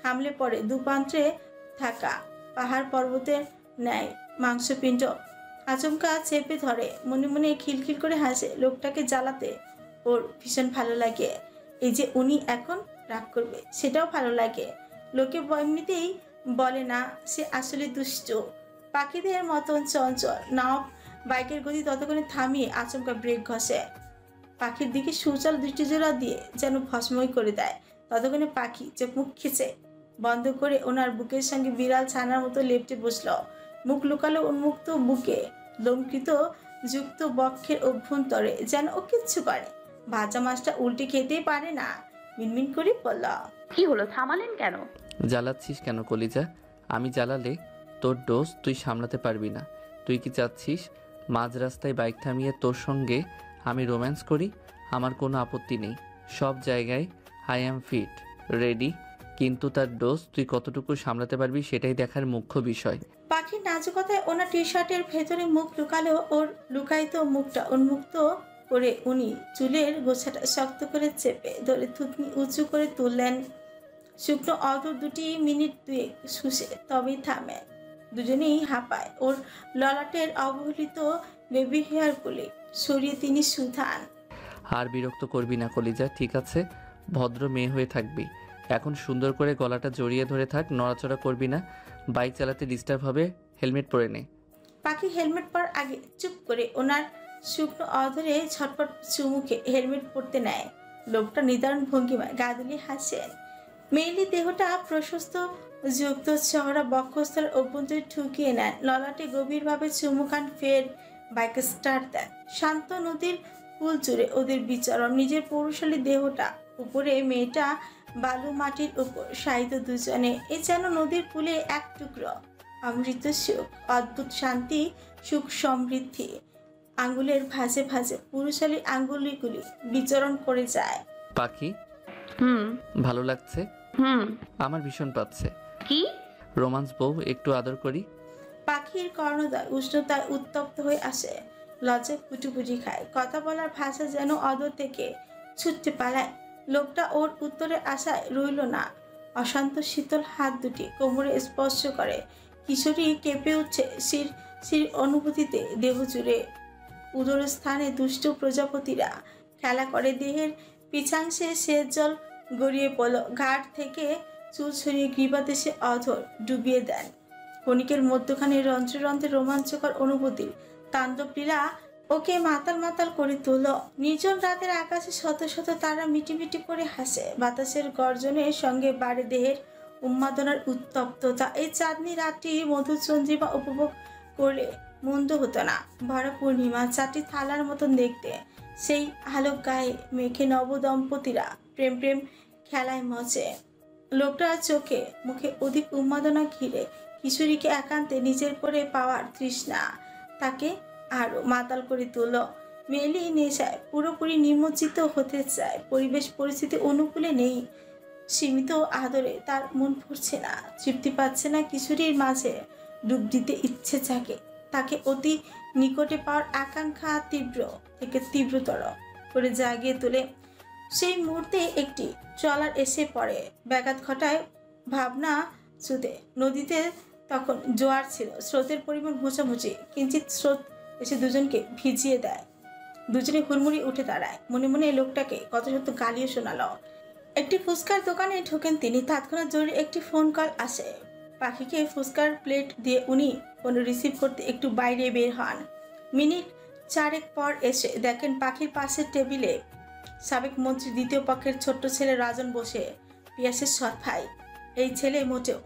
হামলে পড়ে দুপান্ত্রে থাকা পাহাড় পর্বতের ন্যায় মাংসপিণ্ড আচমকা চেপে ধরে। মনে মনে খিলখিল করে হাসে। লোকটাকে জ্বালাতে ওর ভীষণ ভালো লাগে। এই যে উনি এখন রাগ করবে সেটাও ভালো লাগে। লোকে এমনিতেই বলে না সে আসলে দুষ্ট। পাখিদের মতন চঞ্চল। নাও বাইকের গতি ততক্ষণে থামিয়ে আচমকা ব্রেক ঘষে। পাখির দিকে সুচাল দৃষ্টিজোড়া দিয়ে যেন ভস্মই করে দেয়। ততক্ষণে পাখি চোখ মুখ খিচে বন্ধ করে ওনার বুকের সঙ্গে বিড়াল ছানার মতো লেপটে বসল। মুখ লুকালো উন্মুক্ত বুকে, লঙ্কিত যুক্ত বক্ষের অভ্যন্তরে, যেন ও কিচ্ছু পারে। ভাজা মাছটা উল্টে খেতেই পারে না। মিনমিন করে বলল, কি হলো, থামালেন কেন? জ্বালাচ্ছিস কেন কলিজা? আমি জ্বালালে তোর ডোজ তুই সামলাতে পারবি না। তুই কি চাচ্ছিস মাঝ রাস্তায় বাইক থামিয়ে তোর সঙ্গে আমি রোম্যান্স করি? আমার কোনো আপত্তি নেই, সব জায়গায় আই অ্যাম ফিট রেডি, কিন্তু তার ডোজ তুই কতটুকু সামলাতে পারবি সেটাই দেখার মুখ্য বিষয়। পাখির নাজুকতায় ওনার টি শার্টের ভেতরে মুখ লুকালো। ওর লুকায়িত মুখটা উন্মুক্ত করে উনি চুলের গোছাটা শক্ত করে চেপে ধরে থুতনি উঁচু করে তুললেন। শুকনো অধর দুটি মিনিট দুয়েক শুষে তবেই থামে। দুজনেই হাঁপায়। ওর ললাটের অবহেলিত বেবি হেয়ারগুলি সরিয়ে তিনি সুধান, আর বিরক্ত করবি না কলিজা, ঠিক আছে? ভদ্র মেয়ে হয়ে থাকবি। এখন সুন্দর করে গলাটা জড়িয়ে ধরে থাক, নড়াচড়া করবি না। বাইক চালাতে ডিস্টার্ব হবে, হেলমেট পরে নে। পাখি হেলমেট পরার আগে চুপ করে ওনার শুকনো অধরে ছটপট চুমুকে হেলমেট পরতে নেয়। লোকটা নিদারুণ ভঙ্গিমায় গা দুলিয়ে হাসেন। মেইলি দেহটা প্রশস্ত যুক্ত চওড়া বক্ষস্থল অভ্যন্তরে ঠুকিয়ে নেন। ললাটে গভীরভাবে চুমু খান, ফের বাইক স্টার্ট দেন। শান্ত নদীর কুল জুড়ে ওদের বিচরণ। নিজের পৌরুষালী দেহটা উপরে, মেয়েটা বালু মাটির উপর শায়িত দুজনে। এ যেন নদীর কূলে এক টুকরো অমৃত সুখ, অদ্ভুত শান্তি, সুখ সমৃদ্ধি। আঙ্গুলের ভাঁজে ভাঁজে পুরুষালী আঙ্গুলিগুলি বিচরণ করে যায়। পাখি, ভালো লাগছে? আমার ভীষণ পাচ্ছে। কি রোমান্স বউ, একটু আদর করি। পাখির কর্ণদ্বয় উষ্ণতায় উত্তপ্ত হয়ে আসে। লজ্জায় পুটুপুটি খায়। কথা বলার ভাষা যেন অদর থেকে ছুটতে পালায়। লোকটা ওর উত্তরের আশায় রইল না। অশান্ত শীতল হাত দুটি কোমরে স্পর্শ করে। কিশোরী কেঁপে উঠছে শির শির অনুভূতিতে দেহ জুড়ে। উদর স্থানে দুষ্ট প্রজাপতিরা খেলা করে। দেহের পিছাংশে সেচ জল গড়িয়ে পড়ল। ঘাট থেকে চুল ছড়িয়ে গ্রীবাদেশে অধর ডুবিয়ে দেন। ক্ষণিকের মধ্যখানে রন্ধ্রে রন্ধ্রে রোমাঞ্চকর অনুভূতির তাণ্ডব লীলা ওকে মাতাল মাতাল করে তোল। নির্জন রাতের আকাশে শত শত তারা মিটিমিটি করে হাসে। বাতাসের গর্জনের সঙ্গে বাড়ে দেহের উন্মাদনার উত্তপ্ততা। এই চাঁদনি রাতটি মধুচন্দ্রিমা উপভোগ করলে মন্দ হতো না। ভরা পূর্ণিমা, চারটি থালার মতন দেখতে। সেই আলোক গায়ে মেখে নবদম্পতিরা প্রেম প্রেম খেলায় মজে। লোকটার চোখে মুখে অধিক উন্মাদনা ঘিরে কিশোরীকে একান্তে নিজের করে পাওয়ার তৃষ্ণা তাকে আরো মাতাল করে তোল। মেলি নেশায় পুরোপুরি নিমজ্জিত হতে চায়। পরিবেশ পরিস্থিতি অনুকূলে নেই। সীমিত আদরে তার মন ভরছে না, তৃপ্তি পাচ্ছে না। কিশোরীর মাঝে ডুব দিতে ইচ্ছে জাগে। তাকে অতি নিকটে পাওয়ার আকাঙ্ক্ষা তীব্র থেকে তীব্রতর করে জাগিয়ে তোলে। সেই মুহূর্তে একটি ট্রলার এসে পড়ে। ব্যাঘাত ঘটায় ভাবনা স্রোতে। নদীতে তখন জোয়ার ছিল। স্রোতের পরিমাণ মোছামুছি। কিঞ্চিত স্রোত এসে দুজনকে ভিজিয়ে দেয়। দুজনে হুড়মুড়ি উঠে দাঁড়ায়। মনে মনে লোকটাকে কত শত গালিও শোনালো। একটি ফুচকার দোকানে ঢোকেন তিনি। তৎক্ষণাৎ জরুরি একটি ফোন কল আসে। পাখিকে ফুচকার প্লেট দিয়ে উনি ফোন রিসিভ করতে একটু বাইরে বের হন। মিনিট চারেক পর এসে দেখেন পাখির পাশের টেবিলে সাবেক মন্ত্রী দ্বিতীয় পক্ষের ছোট্ট ছেলে রাজন বসে। পিয়াসের সৎ ভাই। এই ছেলে মোটেও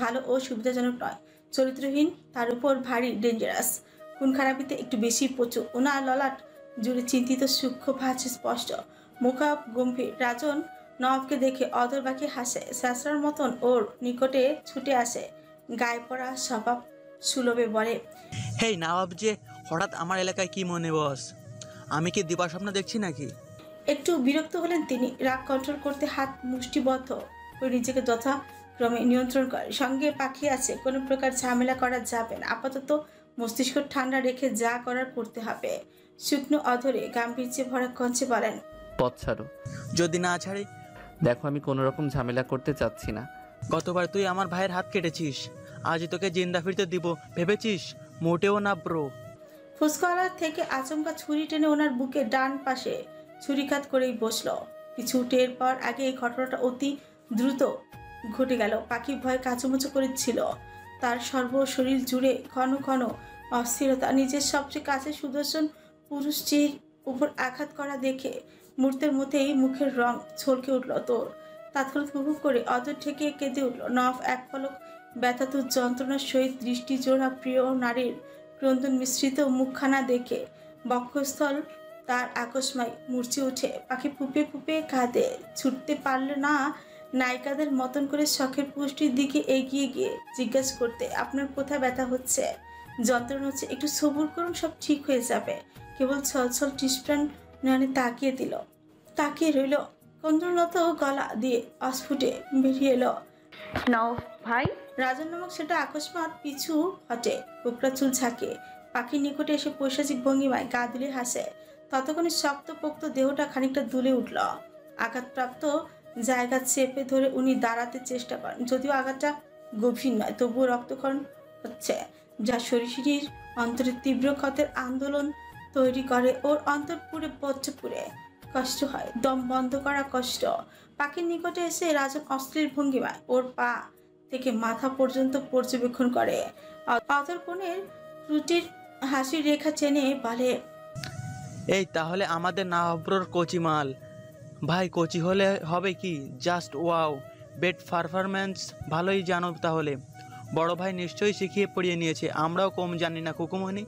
ভালো ও সুবিধাজনক নয়, চরিত্রহীন, তার উপর ভারী ডেঞ্জারাস। খুন খারাপিতে একটু বেশি প্রচুর। ওনার ললাট জুড়ে চিন্তিত সূক্ষ্ম ভাঁজ স্পষ্ট, মুখাব গম্ভীর। রাজন নবাবকে দেখে অধর বাকি হাসে। শাস্ত্রার মতন ওর নিকটে ছুটে আসে। গায়ে পড়া স্বভাব সুলভে বলে, হেই নবাব যে হঠাৎ আমার এলাকায় কি মনে বস? আমি কি দিবা স্বপ্ন দেখছি নাকি? একটু বিরক্ত হলেন তিনি। রাগ কন্ট্রোল করতে হাত মুষ্টিবদ্ধ করে নিজেকে যথাক্রমে নিয়ন্ত্রণ করে। সঙ্গে পাখি আছে, কোনো প্রকার ঝামেলা করা যাবে না। আপাতত মস্তিষ্ক ঠান্ডা রেখে যা করার করতে হবে। শুকনো অধরে গাম্ভীর্যে ভরা কঞ্চে বলেন, পথ ছাড়ো। যদি না ছাড়ি? দেখো আমি কোনো রকম ঝামেলা করতে চাচ্ছি না। গতবার তুই আমার ভাইয়ের হাত কেটেছিস, আজ তোকে জিন্দা ফিরতে দিব ভেবেছিস? মোটেও না ব্রো। ফুসকাওয়ালার থেকে আচমকা ছুরি টেনে ওনার বুকে ডান পাশে ছুরিকাত করেই বসলো। কিছু টের পর আগে এই ঘটনাটা অতি দ্রুত ঘটে গেল। পাখি ভয়ে কাচুমুচু করেছিল, তার সর্ব শরীর জুড়ে ঘন ঘন অস্থিরতা। নিজের সবচেয়ে কাছে সুদর্শন পুরুষটির উপর আঘাত করা দেখে মুহূর্তের মধ্যেই মুখের রং ছলকে উঠল তোর। তৎক্ষণাৎ হুহু করে অদর ঠেকে কেঁদে উঠল নফ। এক পলক ব্যথাতুর যন্ত্রণার সহিত দৃষ্টি জোড়া প্রিয় নারীর ক্রন্দন মিশ্রিত মুখখানা দেখে বক্ষস্থল তার আকস্মায় মূর্ছে উঠে। পাখি ফুপে ফুপে কাঁদে, ছুটতে পারল না নায়িকাদের মতন করে শখের পুষ্টির দিকে এগিয়ে গিয়ে জিজ্ঞাসা করতে, আপনার কোথায় ব্যথা হচ্ছে, যন্ত্রণা হচ্ছে, একটু সবুর করুন, সব ঠিক হয়ে যাবে। কেবল ছলছল টিসপ্রাণ নয়নে তাকিয়ে রইল। কন্দনরত গলা দিয়ে অস্ফুটে বেরিয়ে এলো, নওফ ভাই। রাজন নামক সেটা আকস্মাৎ পিছু হটে, কোকড়া চুল ঝাঁকে পাখির নিকটে এসে পৈশাচিক ভঙ্গিমায় গা দুলে হাসে। ততক্ষণে শক্তপোক্ত দেহটা খানিকটা দুলে উঠল। আঘাতপ্রাপ্ত জায়গা চেপে ধরে উনি দাঁড়াতে চেষ্টা করেন, যদিও আঘাতটা গভীর নয়, তবুও রক্তক্ষরণ হচ্ছে, যা শরীরের অন্তরে তীব্র ক্ষতের আন্দোলন তৈরি করে। ওর অন্তর পুরে বজ্র পুরে কষ্ট হয়, দম বন্ধ করা কষ্ট। পাখির নিকটে এসে রাজন অশ্লীল ভঙ্গিমায় ওর পা থেকে মাথা পর্যন্ত পর্যবেক্ষণ করে। অতর্পণের ত্রুটির হাসির রেখা চেনে বলে, এই তাহলে আমাদের নাহব্রোর কচি মাল। ভাই কচি হলে হবে কি, জাস্ট ওয়াও, বেড পারফরম্যান্স ভালোই জানো তাহলে। বড় ভাই নিশ্চয়ই শিখিয়ে পড়িয়ে নিয়েছে, আমরাও কম জানি না কুকুমনি।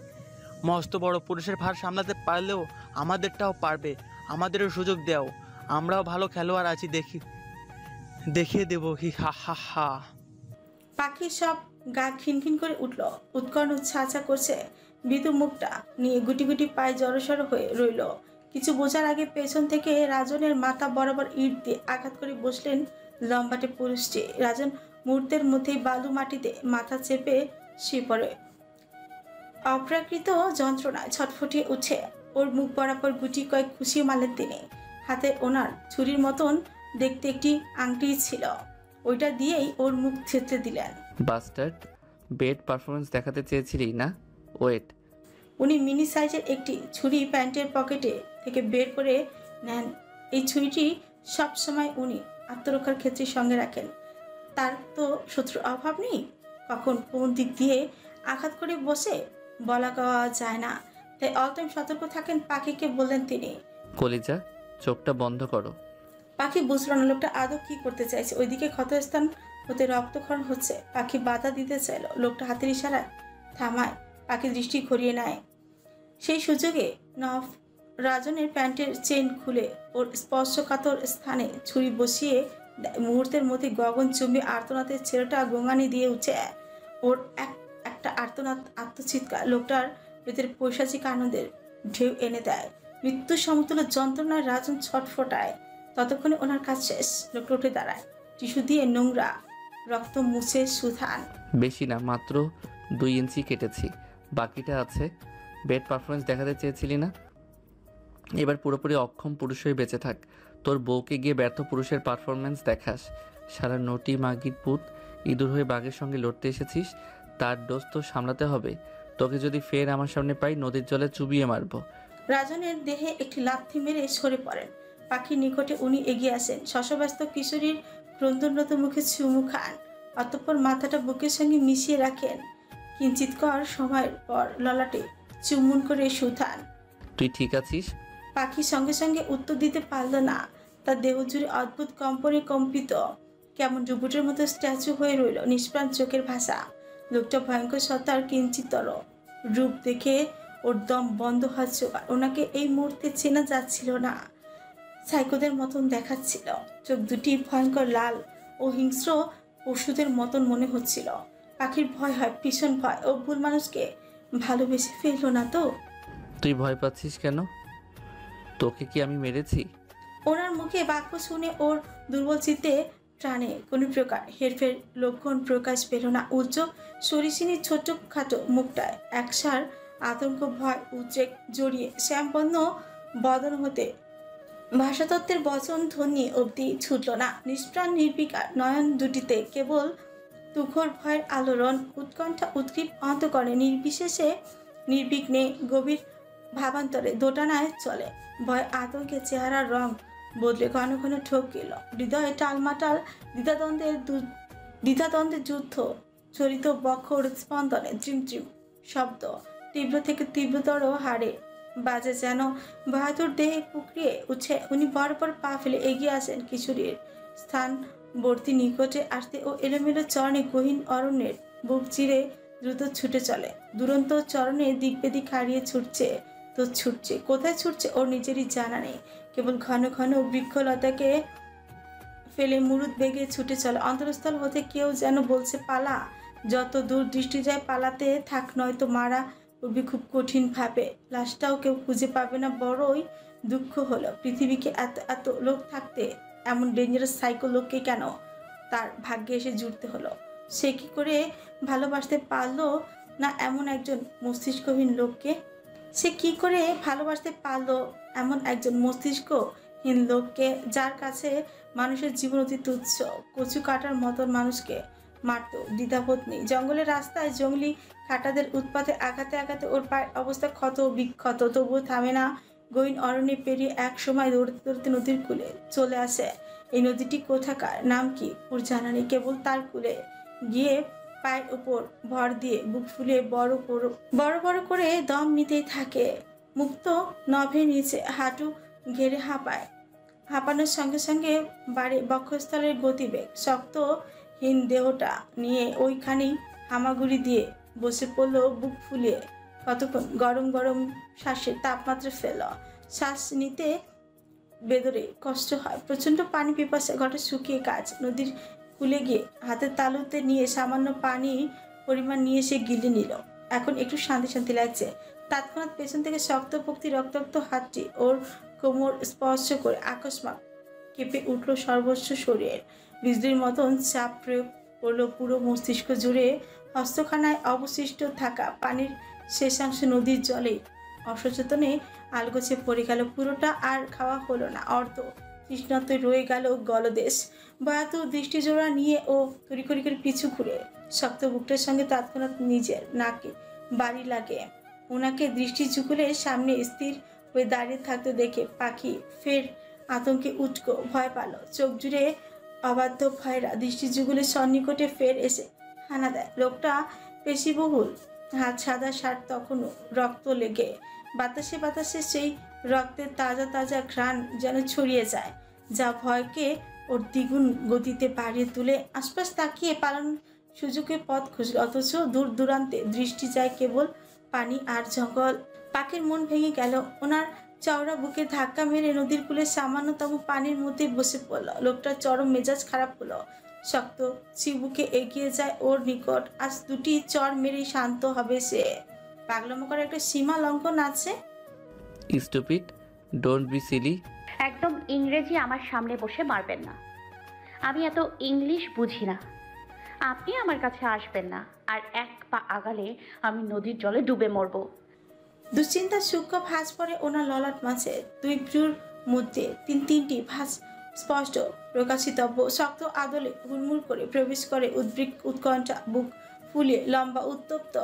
মস্ত বড় পুরুষের ভার সামলাতে পারলেও আমাদেরটাও পারবে, আমাদেরও সুযোগ দাও, আমরাও ভালো খেলোয়াড় আছি, দেখিয়ে দেবো কি। হা হা হা। পাখি সব গা খিনখিন করে উঠল, উৎকণ্ঠ ছাঁচা করছে। বিদু মুখটা নিয়ে গুটি গুটি পায়ে জড়সড় হয়ে রইল। কিছু বোঝার আগে পেছন থেকে রাজনের মাথা বরাবর ইট দিয়ে আঘাত করে বসলেন লম্বাটে পুরুষটি। রাজন মুহূর্তের মধ্যেই বালু মাটিতে মাথা চেপে শুয়ে পড়ে, অপ্রাকৃত যন্ত্রণায় ছটফটিয়ে উঠে। ওর মুখ বরাবর গুটি কয়েক খুশি মারলেন তিনি। হাতে ওনার ছুরির মতন দেখতে একটি আংটি ছিল, ওইটা দিয়েই ওর মুখ থেতলে দিলেন। বাস্টার্ড, বেড পারফরমেন্স দেখাতে চেয়েছিলি না? ওয়েট। উনি মিনি সাইজের একটি ছুরি প্যান্টের পকেটে থেকে বের করে নেন। এই ছুরিটি সবসময় উনি আত্মরক্ষার ক্ষেত্রে সঙ্গে রাখেন। তার তো শত্রুর অভাব নেই, কখন কোন দিক দিয়ে আঘাত করে বসে বলা গাওয়া যায় না, তাই অল টাইম সতর্ক থাকেন। পাখিকে বললেন তিনি, কলিজা, চোখটা বন্ধ করো। পাখি বুঝল না লোকটা আদৌ কি করতে চাইছে। ওইদিকে ক্ষতস্থান হতে রক্তক্ষরণ হচ্ছে। পাখি বাধা দিতে চাইল, লোকটা হাতের ইশারায় থামায়। পাখি দৃষ্টি ঘুরিয়ে নেয়। সেই সুযোগে নফ রাজনের প্যান্টের চেন খুলে ওর স্পর্শকাতর স্থানে ছুরি বসিয়ে মুহূর্তের মধ্যে গগনচুম্বী আর্তনাদের ছেলেটা গোঙানি দিয়ে উঠে। ওর একটা আর্তনাদ, আত্মচিৎকার লোকটার ভেতরে পৈশাচিক আনন্দের ঢেউ এনে দেয়। মৃত্যু সমতুল্য যন্ত্রণায় রাজন ছটফটায়। ততক্ষণে ওনার কাজ শেষ। লোকটা উঠে দাঁড়ায়, টিস্যু দিয়ে নোংরা রক্ত মুছে সুধান। বেশি না, মাত্র 2 ইঞ্চি কেটেছি, বাকিটা আছে। বেড পারফরমেন্স দেখাতে চেয়েছিলি না? এবার পুরোপুরি অক্ষম পুরুষ হয়ে বেঁচে থাক। তোর বউকে গিয়ে ব্যর্থ পুরুষের পারফরমেন্স দেখাস। সারা নটি মাগির পুত ইঁদুর হয়ে বাঘের সঙ্গে লড়তে এসেছিস, তার ডোজ তো সামলাতে হবে। তোকে যদি ফের আমার সামনে পাই, নদীর জলে চুবিয়ে মারবো। রাজনের দেহে একটি লাথি মেরে সরে পড়েন। পাখির নিকটে উনি এগিয়ে আসেন, শশব্যস্ত কিশোরীর ক্রন্দনরত মুখে চুমু খান, অতঃপর মাথাটা বুকের সঙ্গে মিশিয়ে রাখেন। কিঞ্চিৎকর সময়ের পর ললাটে চুমুন করে সুথান। তুই ঠিক আছিস? পাখি সঙ্গে সঙ্গে উত্তর দিতে পারল না। তার দেহ জুড়ে অদ্ভুত কম্পনে কম্পিত, কেমন রোবটের মতো স্ট্যাচু হয়ে রইল, নিষ্প্রাণ চোখের ভাষা। লোকটা ভয়ঙ্কর সত্তার কিঞ্চিতর রূপ দেখে ওর দম বন্ধ হওয়ার জোগাড়। ওনাকে এই মুহূর্তে চেনা যাচ্ছিল না, সাইকোদের মতন দেখাচ্ছিল। চোখ দুটি ভয়ঙ্কর লাল ও হিংস্র পশুদের মতন মনে হচ্ছিল। পাখির ভয় হয়, ভীষণ ভয়। ও ভুল মানুষকে ভালোবেসে ফেললো না তো? তুই ভয় পাচ্ছিস কেন? তোকে কি আমি মেরেছি? ওনার মুখে বাক্য শুনে ওর দুর্বল চিত্তে প্রাণে কোনো প্রকার হেরফের লক্ষণ প্রকাশ পেল না। উচ্চ সরিসিনীর ছোট খাটো মুখটায় একসার আতঙ্ক, ভয়, উদ্রেক জড়িয়ে শ্যামপন্ন বদন হতে ভাষাতত্ত্বের বচন ধ্বনি অবধি ছুটল না। নিষ্প্রাণ নির্বিকার নয়ন দুটিতে কেবল তুখর ভয়ের আলোড়ন, উৎকণ্ঠা উৎকৃপ অন্তকরণে নির্বিশেষে নির্বিঘ্নে গভীর ভাবান্তরে দোটানায় চলে। ভয় আতঙ্কে চেহারার রং বদলে ঘন ঘন ঠোক গেল। হৃদয়ে টালমাটাল দ্বিধাদ্বন্দ্বের যুদ্ধ চরিত বক্ষর স্পন্দনে ত্রিম ত্রিম শব্দ তীব্র থেকে তীব্রতর হারে বাজে, যেন বাহাদুর দেহে কুকড়িয়ে উঠছে। উনি বরাবর পা ফেলে এগিয়ে আসেন কিশোরীর স্থানবর্তী নিকটে আসতে ও এলোমেলো চরণে গহীন অরণ্যের বুক চিরে দ্রুত ছুটে চলে। দুরন্ত চরণে দিক বেদিক হারিয়ে ছুটছে তো ছুটছে, কোথায় ছুটছে ওর নিজেরই জানা নেই। কেবল ঘন ঘন বৃক্ষলতাকে ফেলে মুরুদ বেগে ছুটে চলে। অন্তরস্থল হতে কেউ যেন বলছে পালা, যত দূর দৃষ্টি যায় পালাতে থাক, নয়তো মারা পড়বি খুব কঠিন ভাবে। লাশটাও কেউ খুঁজে পাবে না। বড়ই দুঃখ হলো, পৃথিবীকে এত এত লোক থাকতে এমন ডেঞ্জারাস সাইকো লোককে কেন তার ভাগ্যে এসে জুড়তে হলো? সে কি করে ভালোবাসতে পারলো না এমন একজন মস্তিষ্কহীন লোককে? সে কি করে ভালোবাসতে পারলো এমন একজন মস্তিষ্কহীন লোককে, যার কাছে মানুষের জীবন অতি তুচ্ছ, কচু কাটার মতন মানুষকে মারত দ্বিধাবোধ নেই। জঙ্গলের রাস্তায় জঙ্গলি কাঁটাদের উৎপাতে আঘাতে আঘাতে ওর পায়ের অবস্থা ক্ষত বিক্ষত, তবুও থামে না। গহীন অরণ্যে পেরিয়ে এক সময় দৌড়তে দৌড়তে নদীর কূলে চলে আসে। এই নদীটি কোথাকার, নাম কি ওর জানা নেই। কেবল তার কূলে গিয়ে পায়ের উপর ভর দিয়ে বুক ফুলিয়ে বড় বড় করে দম নিতেই থাকে। মুক্ত নভের নিচে হাঁটু ঘেরে হাঁপানোর সঙ্গে সঙ্গে বাড়ে বক্ষস্থলের গতিবেগ। শক্তহীন দেহটা নিয়ে ওইখানেই হামাগুড়ি দিয়ে বসে পড়লো বুক ফুলিয়ে। কতক্ষণ গরম গরম শ্বাসের তাপমাত্রা ফেল, শ্বাস নিতে বেদরে কষ্ট হয়। প্রচণ্ড পানি পিপাসা, ঘটে শুকিয়ে কাজ। নদীর কূলে গিয়ে হাতের তালুতে নিয়ে সামান্য পানি পরিমাণ নিয়ে সে গিলে নিল। এখন একটু শান্তি শান্তি লাগছে। তৎক্ষণাৎ পেছন থেকে শক্তপোক্তি রক্তাক্ত হাতটি ওর কোমর স্পর্শ করে আকস্মাৎ কেঁপে উঠল সর্বস্ব শরীর। বিজলির মতন চাপ প্রয়োগ করলো পুরো মস্তিষ্ক জুড়ে। হস্তখানায় অবশিষ্ট থাকা পানির শেষাংশ নদীর জলে অসচেতনে আলগোছে পড়ে গেল। পুরোটা আর খাওয়া হলো না, অর্ধ তৃষ্ণাতে রয়ে গেল গলদেশ। ভয়াত দৃষ্টিজোড়া নিয়ে ও তড়ি করে পিছু ঘুরে শক্ত বুকটার সঙ্গে তৎক্ষণাৎ নিজের নাকে বাড়ি লাগে। ওনাকে দৃষ্টি যুগলের সামনে স্থির হয়ে দাঁড়িয়ে থাকতে দেখে পাখি ফের আতঙ্কে উটকো ভয় পেল। চোখ জুড়ে অবাধ্য ভয়রা দৃষ্টি যুগলের সন্নিকটে ফের এসে হানা দেয়। লোকটা পেশিবহুল, হাত সাদা শার্ট, তখনও রক্ত লেগে বাতাসে বাতাসে সেই রক্তের তাজা তাজা ঘ্রাণ যেন ছড়িয়ে যায়, যা ভয়কে ওর দ্বিগুণ গতিতে বাড়িয়ে তুলে। আশপাশ তাকিয়ে পালানোর সুযোগে পথ খুঁজল, অথচ দূর দূরান্তে দৃষ্টি যায় কেবল পানি আর জঙ্গল। পাখির মন ভেঙে গেল। ওনার চওড়া বুকে ধাক্কা মেরে নদীর কূলে সামান্যতম পানির মধ্যে বসে পড়ল। লোকটার চরম মেজাজ খারাপ হলো। শক্ত চিবুকে এগিয়ে যায় ওর নিকট। আজ দুটি চর মেরে শান্ত হবে সে। পাগলামো করার একটা সীমা লঙ্ঘন আছে। Stupid, don't be silly. একদম ইংরেজি আমার সামনে বসে মারবেন না। আমি এত ইংলিশ বুঝি না। আপনি আমার কাছে আসবেন না, আর এক পা আগালে আমি নদীর জলে ডুবে মরব। দুশ্চিন্তার সূক্ষ্ম ভাঁজ পড়ে ওনার ললাট মাঝে। দুই ভ্রুর মধ্যে তিনটি ভাঁজ স্পষ্ট প্রকাশিতব্য। শক্ত আদলে হুড়মুড় করে প্রবেশ করে উদ্রিক উৎকণ্ঠা। বুক ফুলিয়ে লম্বা উত্তপ্ত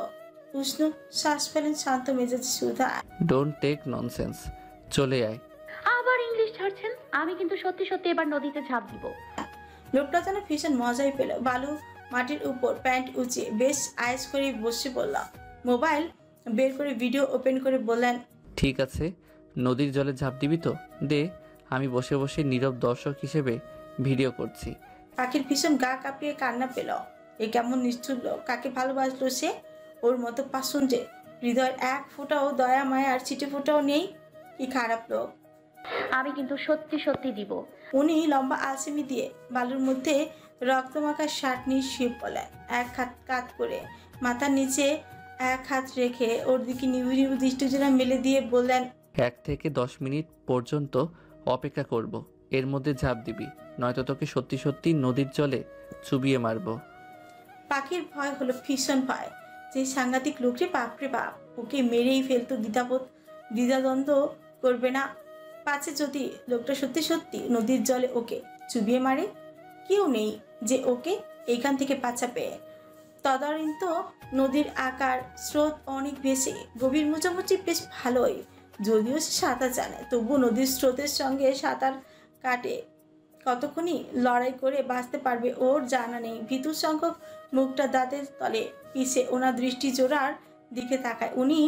উষ্ণ শ্বাস ফেলেন শান্ত মেজাজে সুধা। ডোন্ট টেক ননসেন্স, চলে আয়। আবার ইংলিশ ছাড়ছেন? আমি কিন্তু সত্যি সত্যি এবার নদীতে ঝাঁপ দিব। লোকটা যেন ভীষণ মজাই পেল। বালু মাটির উপর প্যান্ট উঁচিয়ে বেশ আয়েস করে বসে পড়লাম। মোবাইল বের করে ভিডিও ওপেন করে বললেন, ঠিক আছে, নদীর জলে ঝাঁপ দিবি তো? দে, আমি বসে বসে নীরব দর্শক হিসেবে ভিডিও করছি। পাখির ভীষণ গা কাঁপিয়ে কান্না পেল। এ কেমন নিষ্ঠুর লোক! কাকে ভালোবাসলো সে? ওর মতো পাশুন যে হৃদয়ের এক ফোঁটাও দয়া মায়া আর ছিটে ফোঁটাও নেই। কি খারাপ লোক! আমি কিন্তু সত্যি সত্যি দিব। উনি লম্বা আলসেমি দিয়ে বালুর মধ্যে রক্তমাখা শার্ট নিয়ে শুয়ে পড়লেন। এক হাত কাত করে মাথার নিচে এক হাত রেখে ওর দিকে নিবু নিবু দৃষ্টিজোড়া মেলে দিয়ে বললেন, 1 থেকে 10 মিনিট পর্যন্ত অপেক্ষা করব, এর মধ্যে ঝাঁপ দিবি, নয়তো তোকে সত্যি সত্যি নদীর জলে চুবিয়ে মারব। পাখির ভয় হলো ভীষণ ভয়। যে সাংঘাতিক লোকটি, বাপরে বাপ! ওকে মেরেই ফেলতো, দ্বিধাদ্বন্দ্ব করবে না। পাছে যদি লোকটা সত্যি সত্যি নদীর জলে ওকে চুবিয়ে মারে, কেউ নেই যে ওকে এইখান থেকে বাঁচাবে। তদানীন্ত নদীর আকার স্রোত অনেক বেশি, গভীর মোচামুচি বেশ ভালোই। যদিও সে সাঁতার জানে, তবু নদীর স্রোতের সঙ্গে সাঁতার কাটে কতক্ষণই লড়াই করে বাঁচতে পারবে ওর জানা নেই। ভীতুর সংখ্যক মুখটা দাঁতের তলে পিছে ওনার দৃষ্টি জোড়ার দিকে তাকায়। উনি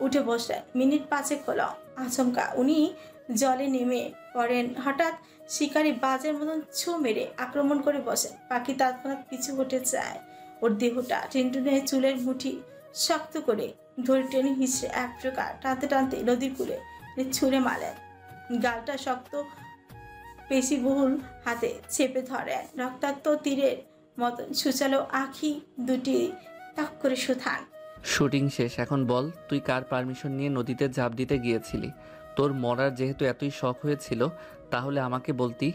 উঠে বসলেন। মিনিট 5 হলো। আচমকা উনি জলে নেমে পড়েন। হঠাৎ শিকারি বাজের মতন ছো মেরে আক্রমণ করে বসেন। পাখি তৎক্ষণাৎ পিছু হটে যায়। ওর দেহটা টেনটুনে চুলের মুঠি শক্ত করে ধরে টেনে হিসড়ে এক প্রকার টানতে টানতে নদীর কূলে ছুঁড়ে মারলেন। গালটা শক্ত পেশিবহুল হাতে চেপে ধরেন। রক্তাক্ত তীরের মতন সুচালো আঁখি দুটি টক করে শুথান। শুটিং শেষ, এখন বল তুই কার পারমিশন নিয়ে নদীতে ঝাঁপ দিতে গিয়েছিলি? তোর মরার যেহেতু এতই শখ হয়েছিল, তাহলে আমাকে বলতি,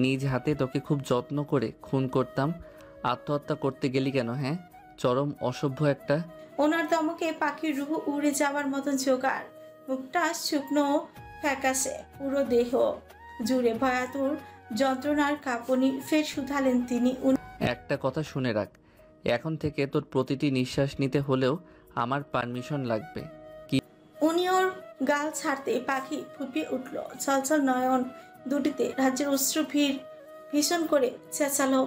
নিজ হাতে তোকে খুব যত্ন করে খুন করতাম। আত্মহত্যা করতে গেলি কেন? হ্যাঁ, চরম অসভ্য একটা। ওনার দমকে পাখির রূহ উড়ে যাওয়ার মতন জোগাড়। মুখটা শুকনো ফ্যাকাশে, পুরো দেহ জুড়ে ভয়াতুর যন্ত্রণার কাঁপুনি। ফের শুধালেন তিনি। একটা কথা শুনে রাখ, এখন থেকে তোর প্রতিটি নিঃশ্বাস নিতে হলেও আমার পারমিশন লাগবে। উনি ওর গাল ছাড়তে পাখি ফুপিয়ে উঠল। ছলছল নয়ন দুটিতে রাজ্যের অশ্রু ভীষণ করে চেঁচালো,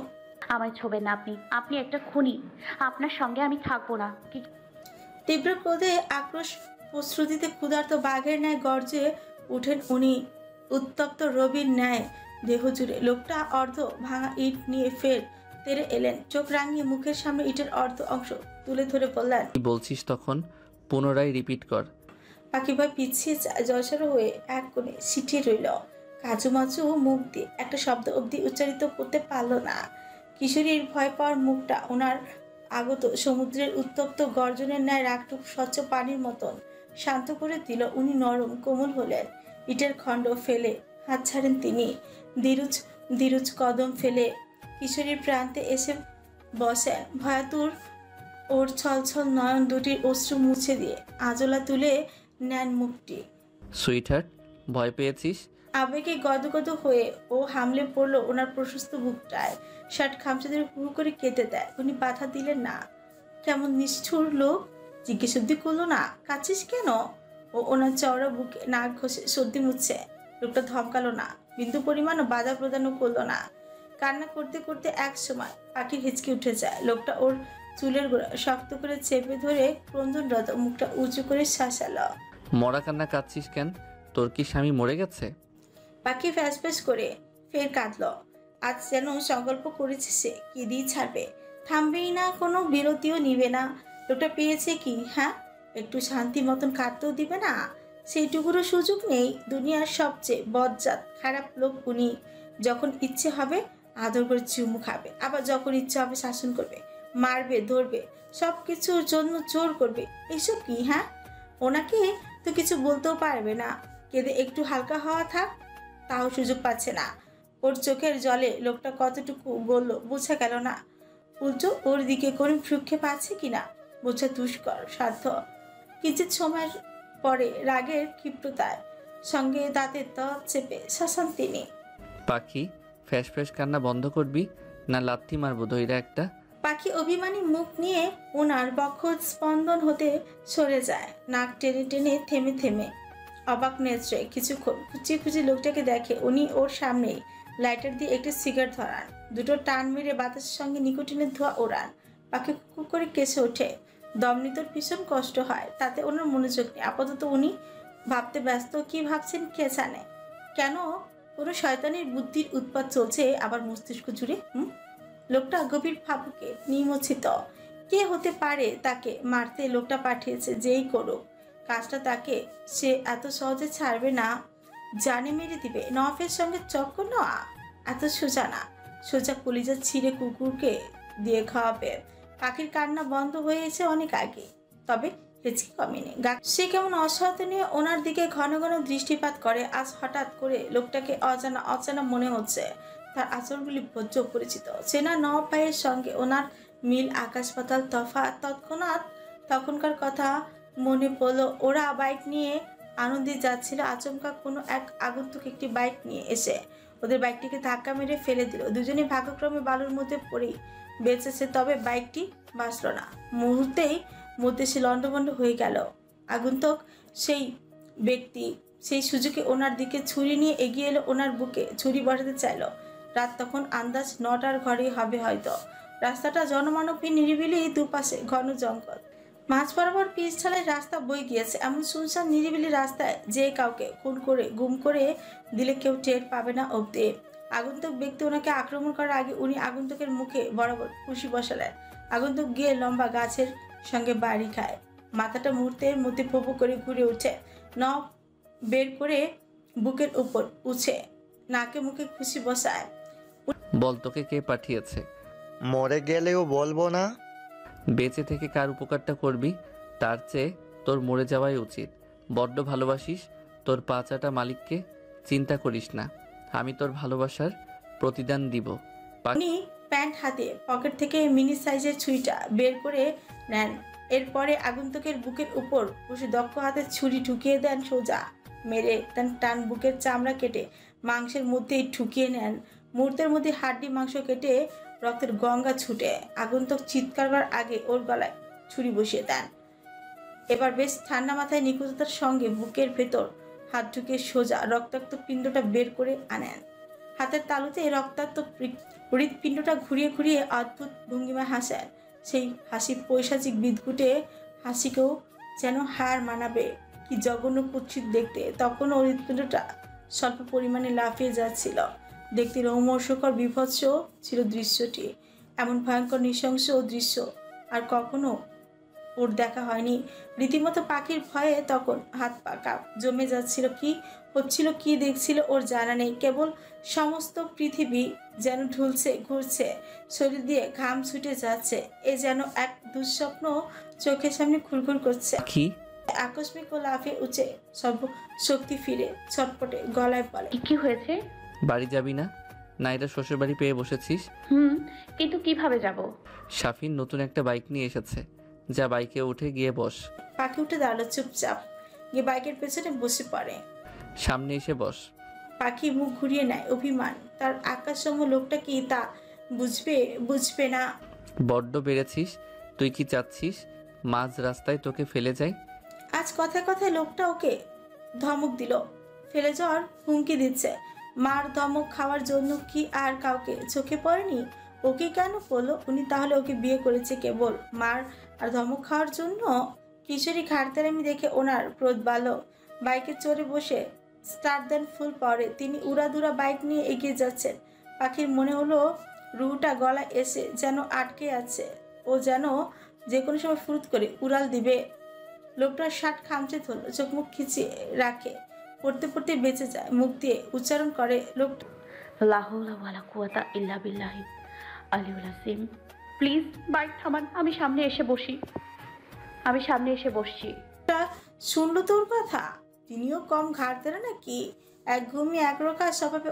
আমায় ছোবেন না আপনি, আপনি একটা খুনি, আপনার সঙ্গে আমি থাকবো না। কি তীব্র ক্রোধে আক্রোশ প্রশ্রুতিতে ক্ষুধার্ত বাঘের ন্যায় গর্জে উঠেন উনি। উত্তপ্ত রবির ন্যায় দেহ জুড়ে। লোকটা অর্ধ ভাঙা ইট নিয়ে ফের তেরে এলেন। চোখ রাঙিয়ে মুখের সামনে ইটের অর্ধ অংশ তুলে ধরে বললেন, কি বলছিস তখন পুনরায় রিপিট কর। পাখি ভয় পিছিয়ে যায়, জলসারো হয়ে এক কোণে সিটিয়ে রইল। কাচুমাচু মুখ দিয়ে একটা শব্দ অবধি উচ্চারিত করতে পারল না। কিশোরীর ভয় পাওয়ার মুখটা ওনার আগত সমুদ্রের উত্তপ্ত গর্জনের ন্যায় রাগটুক স্বচ্ছ পানির মতন শান্ত করে দিল। উনি নরম কোমল হলেন। ইটের খণ্ড ফেলে হাত ছাড়েন তিনি। ধীরুজ কদম ফেলে কিশোরীর প্রান্তে এসে বসেন। ভয়াতুর ওর ছলছল নয়ন দুটির অশ্রু মুছে দিয়ে আজলা তুলে নেন মুখটি। সুইটহার্ট, ভয় পেয়েছিস? আবেগে গদগদ হয়ে ও হামলে পড়লো ওনার প্রশস্ত বুকটায়। শার্ট খামচে ধরে হুহু করে কেটে দেয়। উনি বাধা দিলেন না। কেমন নিষ্ঠুর লোক! জিজ্ঞেস অব্দি করলো না, কাছিস কেন? ও ওনার চওড়া বুকে নাক ঘষে সর্দি মুছছে। লোকটা ধমকালো না, বিন্দু পরিমাণও বাধা প্রদানও করলো না। কান্না করতে করতে এক সময় পাখির হিচকি উঠে যায়। লোকটা ওর চুলের গোড়া শক্ত করে চেপে ধরে ক্রন্দনরত মুখটা উঁচু করে শাসালো। মরা কান্না কাঁদছিস কেন? তোর কি স্বামী মরে গেছে? পাখি ফ্যাস ফ্যাস করে ফের কাঁদলো। আজ যেন সংকল্প করেছে সে কেঁদেই ছাড়বে, থামবেই না, কোনো বিরতিও নিবে না। লোকটা পেয়েছে কি? হ্যাঁ, একটু শান্তি মতন কাঁদতেও দিবে না? সেইটুকুরও সুযোগ নেই। দুনিয়ার সবচেয়ে বজ্জাত খারাপ লোক উনি। যখন ইচ্ছে হবে আদর করে চুমু খাবে, আবার যখন ইচ্ছে হবে শাসন করবে, মারবে, ধরবে, সব কিছুর জন্য জোর করবে। এইসব কি? হ্যাঁ, ওনাকে তো কিছু বলতেও পারবে না। কেঁদে একটু হালকা হওয়া থাক, তাও সুযোগ পাচ্ছে না। ওর চোখের জলে লোকটা কতটুকু বলল বোঝা গেল না। উল্টো ওর দিকে কোনো ভ্রুক্ষেপ আছে কিনা বোঝা দুষ্কর সাধ্য। কিঞ্চিত সময়ের পরে রাগের ক্ষিপ্রতায় সঙ্গে দাঁতের ত্বক চেপে শাসান তিনি। পাখি, ফ্যাস ফ্যাস কান্না বন্ধ করবি না লাথি মারবো ধইরা একটা? পাখি অভিমানী মুখ নিয়ে ওনার বক্ষ স্পন্দন হতে সরে যায়। নাক টেনে টেনে থেমে থেমে অবাক নেত্রে কিছুক্ষণ খুঁচিয়ে খুঁচিয়ে লোকটাকে দেখে। উনি ওর সামনেই লাইটার দিয়ে একটি সিগারেট ধরান। দুটো টান মেরে বাতাসের সঙ্গে নিকোটিনের ধোঁয়া ওড়ান। পাখি কুকু করে কেসে ওঠে। দম নিতে ভীষণ কষ্ট হয়। তাতে ওনার মনোযোগ নেই। আপাতত উনি ভাবতে ব্যস্ত। কি ভাবছেন কে জানে? কেন কোনো শয়তানের বুদ্ধির উৎপাত চলছে আবার মস্তিষ্ক জুড়ে। লোকটা গভীর ভাবুকে নিমজ্জিত। কে হতে পারে তাকে মারতে? লোকটা পাঠিয়েছে, যেই করুক কাজটা তাকে সে এত সহজে ছাড়বে না, জানে মেরে দিবে। নফের সঙ্গে চক্কর নেওয়া এত সোজা না। সোজা কলিজা ছিঁড়ে কুকুরকে দিয়ে খাওয়াবে। পাখির কান্না বন্ধ হয়েছে অনেক আগে, তবে হেঁচকি কমেনি। সে কেমন অসহায়তা নিয়ে ওনার দিকে ঘন ঘন দৃষ্টিপাত করে। আজ হঠাৎ করে লোকটাকে অজানা অচেনা মনে হচ্ছে। তার আচরণগুলি ভোজ্য পরিচিত। চেনা ন পায়ের সঙ্গে ওনার মিল আকাশ পাতাল তফাৎ। তৎক্ষণাৎ তখনকার কথা মনে পড়লো ওরা বাইক নিয়ে আনন্দে যাচ্ছিল। আচমকা কোনো এক আগন্তুক একটি বাইক নিয়ে এসে ওদের বাইকটিকে ধাক্কা মেরে ফেলে দিল। দুজনে ভাগ্যক্রমে বালুর মধ্যে পড়েই বেঁচেছে, তবে বাইকটি বাঁচল না। মুহূর্তেই মধ্যে সে লণ্ডভণ্ড হয়ে গেল। আগন্তুক সেই ব্যক্তি সেই সুযোগে ওনার দিকে ছুরি নিয়ে এগিয়ে এলো, ওনার বুকে ছুরি বসাতে চাইল। রাত তখন আন্দাজ 9টার ঘরে হবে হয়তো। রাস্তাটা জনমানবহীন, নিরিবিলি, দুপাশে ঘন জঙ্গল। মাঝ বরাবর পিচ ঢালাই রাস্তা বয়ে গিয়েছে। এমন শুনশান নিরিবিলি রাস্তায় যে কাউকে খুন করে গুম করে দিলে কেউ টের পাবে না অব্দি। আগন্তুক ব্যক্তি ওনাকে আক্রমণ করার আগে উনি আগন্তুকের মুখে বরাবর খুশি বসালেন। আগন্তুক গিয়ে লম্বা গাছের সঙ্গে বাড়ি খায়। মাথাটা মুহূর্তের মধ্যে ফোপো করে ঘুরে উঠে, নখ বের করে বুকের উপর উঠে নাকে মুখে খুশি বসায়। বল তোকে কে পাঠিয়েছে? মরে গেলেও বলবো না। বেঁচে থেকে কার উপকারটা করবি তার চেয়ে তোর মরে যাওয়াই উচিত। বড্ড ভালোবাসিস তোর পাচাটা মালিককে, চিন্তা করিস না, আমি তোর ভালোবাসার প্রতিদান দিব। উনি প্যান্ট হাতে পকেট থেকে মিনি সাইজের ছুরিটা বের করে নেন। এরপরে আগন্তুকের বুকের উপর বসে দক্ষ হাতে ছুরি ঢুকিয়ে দেন, সোজা মেরে দেন টান। বুকের চামড়া কেটে মাংসের মধ্যেই ঢুকিয়ে নেন। মুহূর্তের মধ্যে হাড্ডি মাংস কেটে রক্তের গঙ্গা ছুটে। আগন্তুক চিৎকার করার আগে ওর গলায় ছুরি বসিয়ে দেন। এবার বেশ ঠান্ডা মাথায় নিখুঁততার সঙ্গে বুকের ভেতর হাত ঢুকিয়ে সোজা রক্তাক্ত পিণ্ডটা বের করে আনেন। হাতের তালুতে রক্তাক্ত হৃৎপিণ্ডটা ঘুরিয়ে ঘুরিয়ে অদ্ভুত ভঙ্গিমায় হাসেন। সেই হাসি পৈশাচিক বিদঘুটে হাসিকেও যেন হার মানাবে। কি জঘন্য কুৎসিত দেখতে। তখনও হৃৎপিণ্ডটা স্বল্প পরিমাণে লাফিয়ে যাচ্ছিল। দেখতে রোমহর্ষকর বিভৎস ছিল দৃশ্যটি। এমন ভয়ঙ্কর নৃশংস দৃশ্য আর কখনো ওর দেখা হয়নি। রীতিমতো পাখির ভয়ে তখন হাত পা কাঁপ জমে যাচ্ছিল। কি হচ্ছিল, কি দেখছিল ওর জানা নেই। কেবল সমস্ত পৃথিবী যেন ঢুলছে, ঘুরছে, শরীর দিয়ে ঘাম ছুটে যাচ্ছে। এ যেন এক দুঃস্বপ্ন চোখের সামনে ঘুরঘুর করছে। কি আকস্মিক ও লাফিয়ে উঠে সব শক্তি ফিরে ছটপটে গলায় বলে, কি হয়েছে? বাড়ি যাবি না? না এটা শ্বশুর বাড়ি পেয়ে বসেছিস? কিন্তু কিভাবে যাব? শাফিন নতুন একটা বাইক নিয়ে এসেছে, যা বাইকে উঠে গিয়ে বস। পাখি উঠে দাঁড়ালো চুপচাপ, গিয়ে বাইকের পেছনে বসে পড়ে। সামনে এসে বস। পাখি মুখ ঘুরিয়ে নেয়। অভিমান তার। আকাশসম লোকটা কি তা বুঝবে না। বড্ড বেড়েছিস। তুই কি চাচ্ছিস মাঝ রাস্তায় তোকে ফেলে যাই? আজ কথায় কথায় লোকটা ওকে ধমক দিল, ফেলে যাওয়ার হুমকি দিচ্ছে। মার ধমক খাওয়ার জন্য কি আর কাউকে চোখে পড়েনি? ওকে কেন বললো? উনি তাহলে ওকে বিয়ে করেছে কেবল মার আর ধমক খাওয়ার জন্য? কিশোরী ঘাড়তেরামি দেখে ওনার ক্রোধ বাড়ল। বাইকে চড়ে বসে স্টার্ট দেন ফুল পাওয়ারে। তিনি উড়াদুরা বাইক নিয়ে এগিয়ে যাচ্ছেন। পাখির মনে হলো রুহুটা গলায় এসে যেন আটকে আছে। ও যেন যে কোনো সময় ফুরুত করে উড়াল দিবে। লোকটার শার্ট খামচে ধরল, চোখ মুখ খিচিয়ে রাখে। পড়তে পড়তে বেঁচে যায়। মুখ দিয়ে উচ্চারণ করে লোকটা, লা হাওলা ওয়ালা কুওয়াতা ইল্লা বিল্লাহি আলিউল আযীম। প্লিজ বাইক থামান, আমি সামনে এসে বসছি। শুনলো তোর কথা? তিনিও কম ঘাড়তেরা নাকি? এক ঘুমিয়ে একরোখা স্বভাবে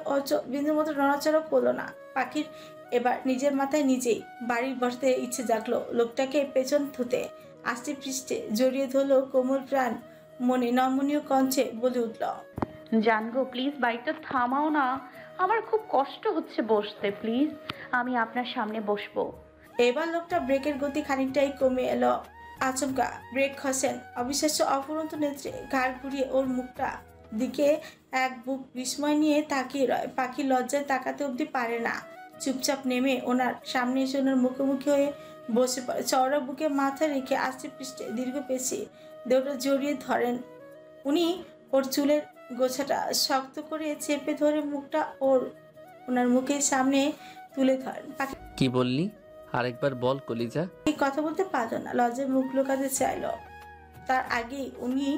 বিন্দুর মতো নড়াচড়া করলো না। পাখির এবার নিজের মাথায় নিজেই বাড়ির বসতে ইচ্ছে জাগলো। লোকটাকে পেছন থুতে আস্তে পৃষ্ঠে জড়িয়ে ধরলো কোমল প্রাণ মনে নমনীয় কণ্ঠে বলে উঠল, জানগো প্লিজ বাইকটা থামাও না, আমার খুব কষ্ট হচ্ছে বসতে। প্লিজ আমি আপনার সামনে বসবো। এবার লোকটা ব্রেকের গতি খানিকটাই কমে এলো। আচমকা ব্রেক খসেন। অবিশ্বাস্য অফুরন্ত নেত্রে ঘাড় ঘুরিয়ে ওর মুখটা দিকে এক বুক বিস্ময় নিয়ে তাকিয়ে রয়। পাখি লজ্জায় তাকাতে অবধি পারে না। চুপচাপ নেমে ওনার সামনে এসে ওনার মুখোমুখি হয়ে বসে পড়ে। চওড়া বুকে মাথা রেখে আস্তে পৃষ্ঠে দীর্ঘ পেশি দেহটা জড়িয়ে ধরেন। উনি ওর চুলের গোছাটা শক্ত করে চেপে ধরে মুখটা ওনার মুখের সামনে তুলে ধরেন। পাখি কি বললি? আরেকবার বল কলিজা। কথা বলতে পারল না, লজ্জায় মুখ লুকাতে চাইল। তার আগেই উনি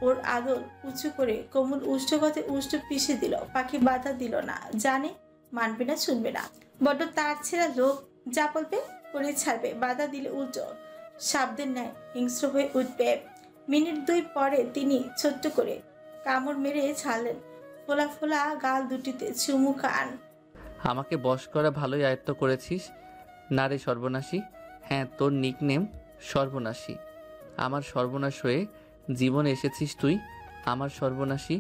ওর আদর উঁচু করে কোমল উষ্ঠগতে উষ্ঠ পিষে দিল। পাখি বাধা দিল না, জানে মানবে না, শুনবে না। বড্ড তার ছেঁড়া লোক, যা বলবে করে ছাড়বে। বাধা দিলে উল্টো শব্দের ন্যায় হিংস্র হয়ে উঠবে। মিনিট 2 পরে তিনি ছোট্ট করে কামড় মেরে ছাড়লেন। ফোলা ফোলা গাল দুটিতে চুমু খান। আমাকে বশ করা ভালোই আয়ত্ত করেছিস না রে সর্বনাশী। হ্যাঁ, তোর নিকনেম সর্বনাশী। আমার সর্বনাশ হয়ে জীবনে এসেছিস তুই, আমার সর্বনাশী।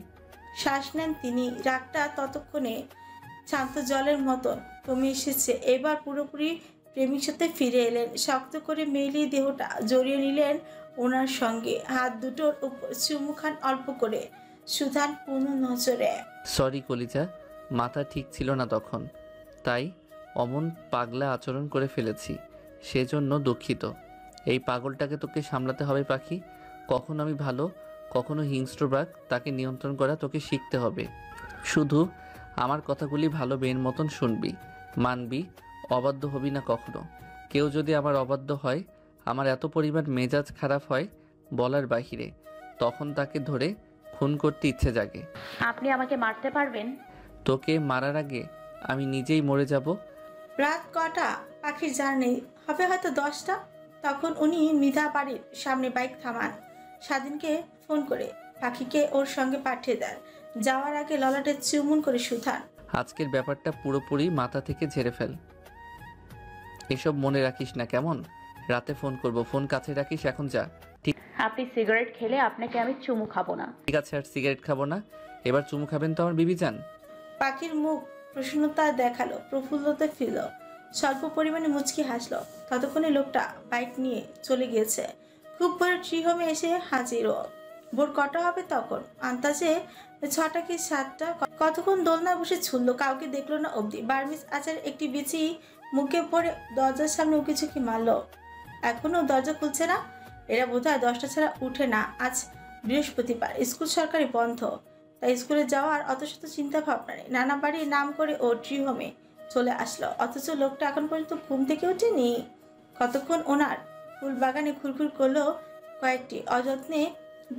শ্বাস নেন তিনি। রাগটা ততক্ষণে শান্ত জলের মতন কমে এসেছে। এবার পুরোপুরি প্রেমিক সাথে ফিরে এলেন। শক্ত করে মেলি দেহটা জড়িয়ে নিলেন ওনার সঙ্গে। হাত দুটোর উপর চুমু খান অল্প করে। সুধান পূর্ণ নজরে। সরি কলিজা, মাথা ঠিক ছিল না তখন, তাই অমন পাগলা আচরণ করে ফেলেছি, সেজন্য দুঃখিত। এই পাগলটাকে তোকে সামলাতে হবে পাখি। কখনো আমি ভালো, কখনো হিংস্র বাঘ, তাকে নিয়ন্ত্রণ করা তোকে শিখতে হবে। শুধু আমার কথাগুলি ভালো বের মতন শুনবি, মানবি, অবাধ্য হবি না কখনো। কেউ যদি আমার অবাধ্য হয়, আমার এত পরিমাণ মেজাজ খারাপ হয় বলার বাহিরে, তখন তাকে ধরে খুন করতে ইচ্ছে জাগে। আপনি আমাকে মারতে পারবেন? তোকে মারার আগে আমি নিজেই মরে যাব। রাত কটা পাখির জার্নি হবে হয়তো 10টা। তখন উনি মৃধা বাড়ির সামনে বাইক থামান। স্বাধীনকে ফোন করে পাখিকে ওর সঙ্গে পাঠিয়ে দেন। যাওয়ার আগে ললাটে চুমুন করে সুধান। আজকের ব্যাপারটা পুরোপুরি মাথা থেকে ঝেড়ে ফেল, এসব মনে রাখিস না কেমন? রাতে ফোন করব, ফোন কাছে রাখিস। এখন যা। ঠিক আপনি সিগারেট খেলে আপনাকে আমি চুমু খাবো না। ঠিক আছে, আর সিগারেট খাবো না। এবার চুমু খাবেন তো আমার বিবি যান? পাখির মুখ প্রসন্নতা দেখালো, প্রফুল্লতা ফিরল, স্বল্প পরিমাণে মুচকি হাসলো। ততক্ষণে লোকটা বাইক নিয়ে চলে গিয়েছে। খুব ভোরে ট্রি হোমে এসে হাজিরও। ভোর কটা হবে তখন? আন্দাজে 6টা কি 7টা। কতক্ষণ দোলনায় বসে ছুলল, কাউকে দেখলো না অবধি। বার্মিজ আচার একটি বিচি মুখে পড়ে দরজার সামনে উকিঝুঁকি মারলো। এখনো দরজা খুলছে না। এরা বোধহয় 10টা ছাড়া উঠে না। আজ বৃহস্পতিবার, স্কুল সরকারি বন্ধ, তাই স্কুলে যাওয়ার অত শত চিন্তা ভাবনা নেই। নানা বাড়ির নাম করে ও ট্রি হোমে চলে আসলো, অথচ লোকটা এখন পর্যন্ত ঘুম থেকে ওঠেনি। কতক্ষণ ওনার ফুল বাগানে ঘুরঘুর করলো। কয়েকটি অযত্নে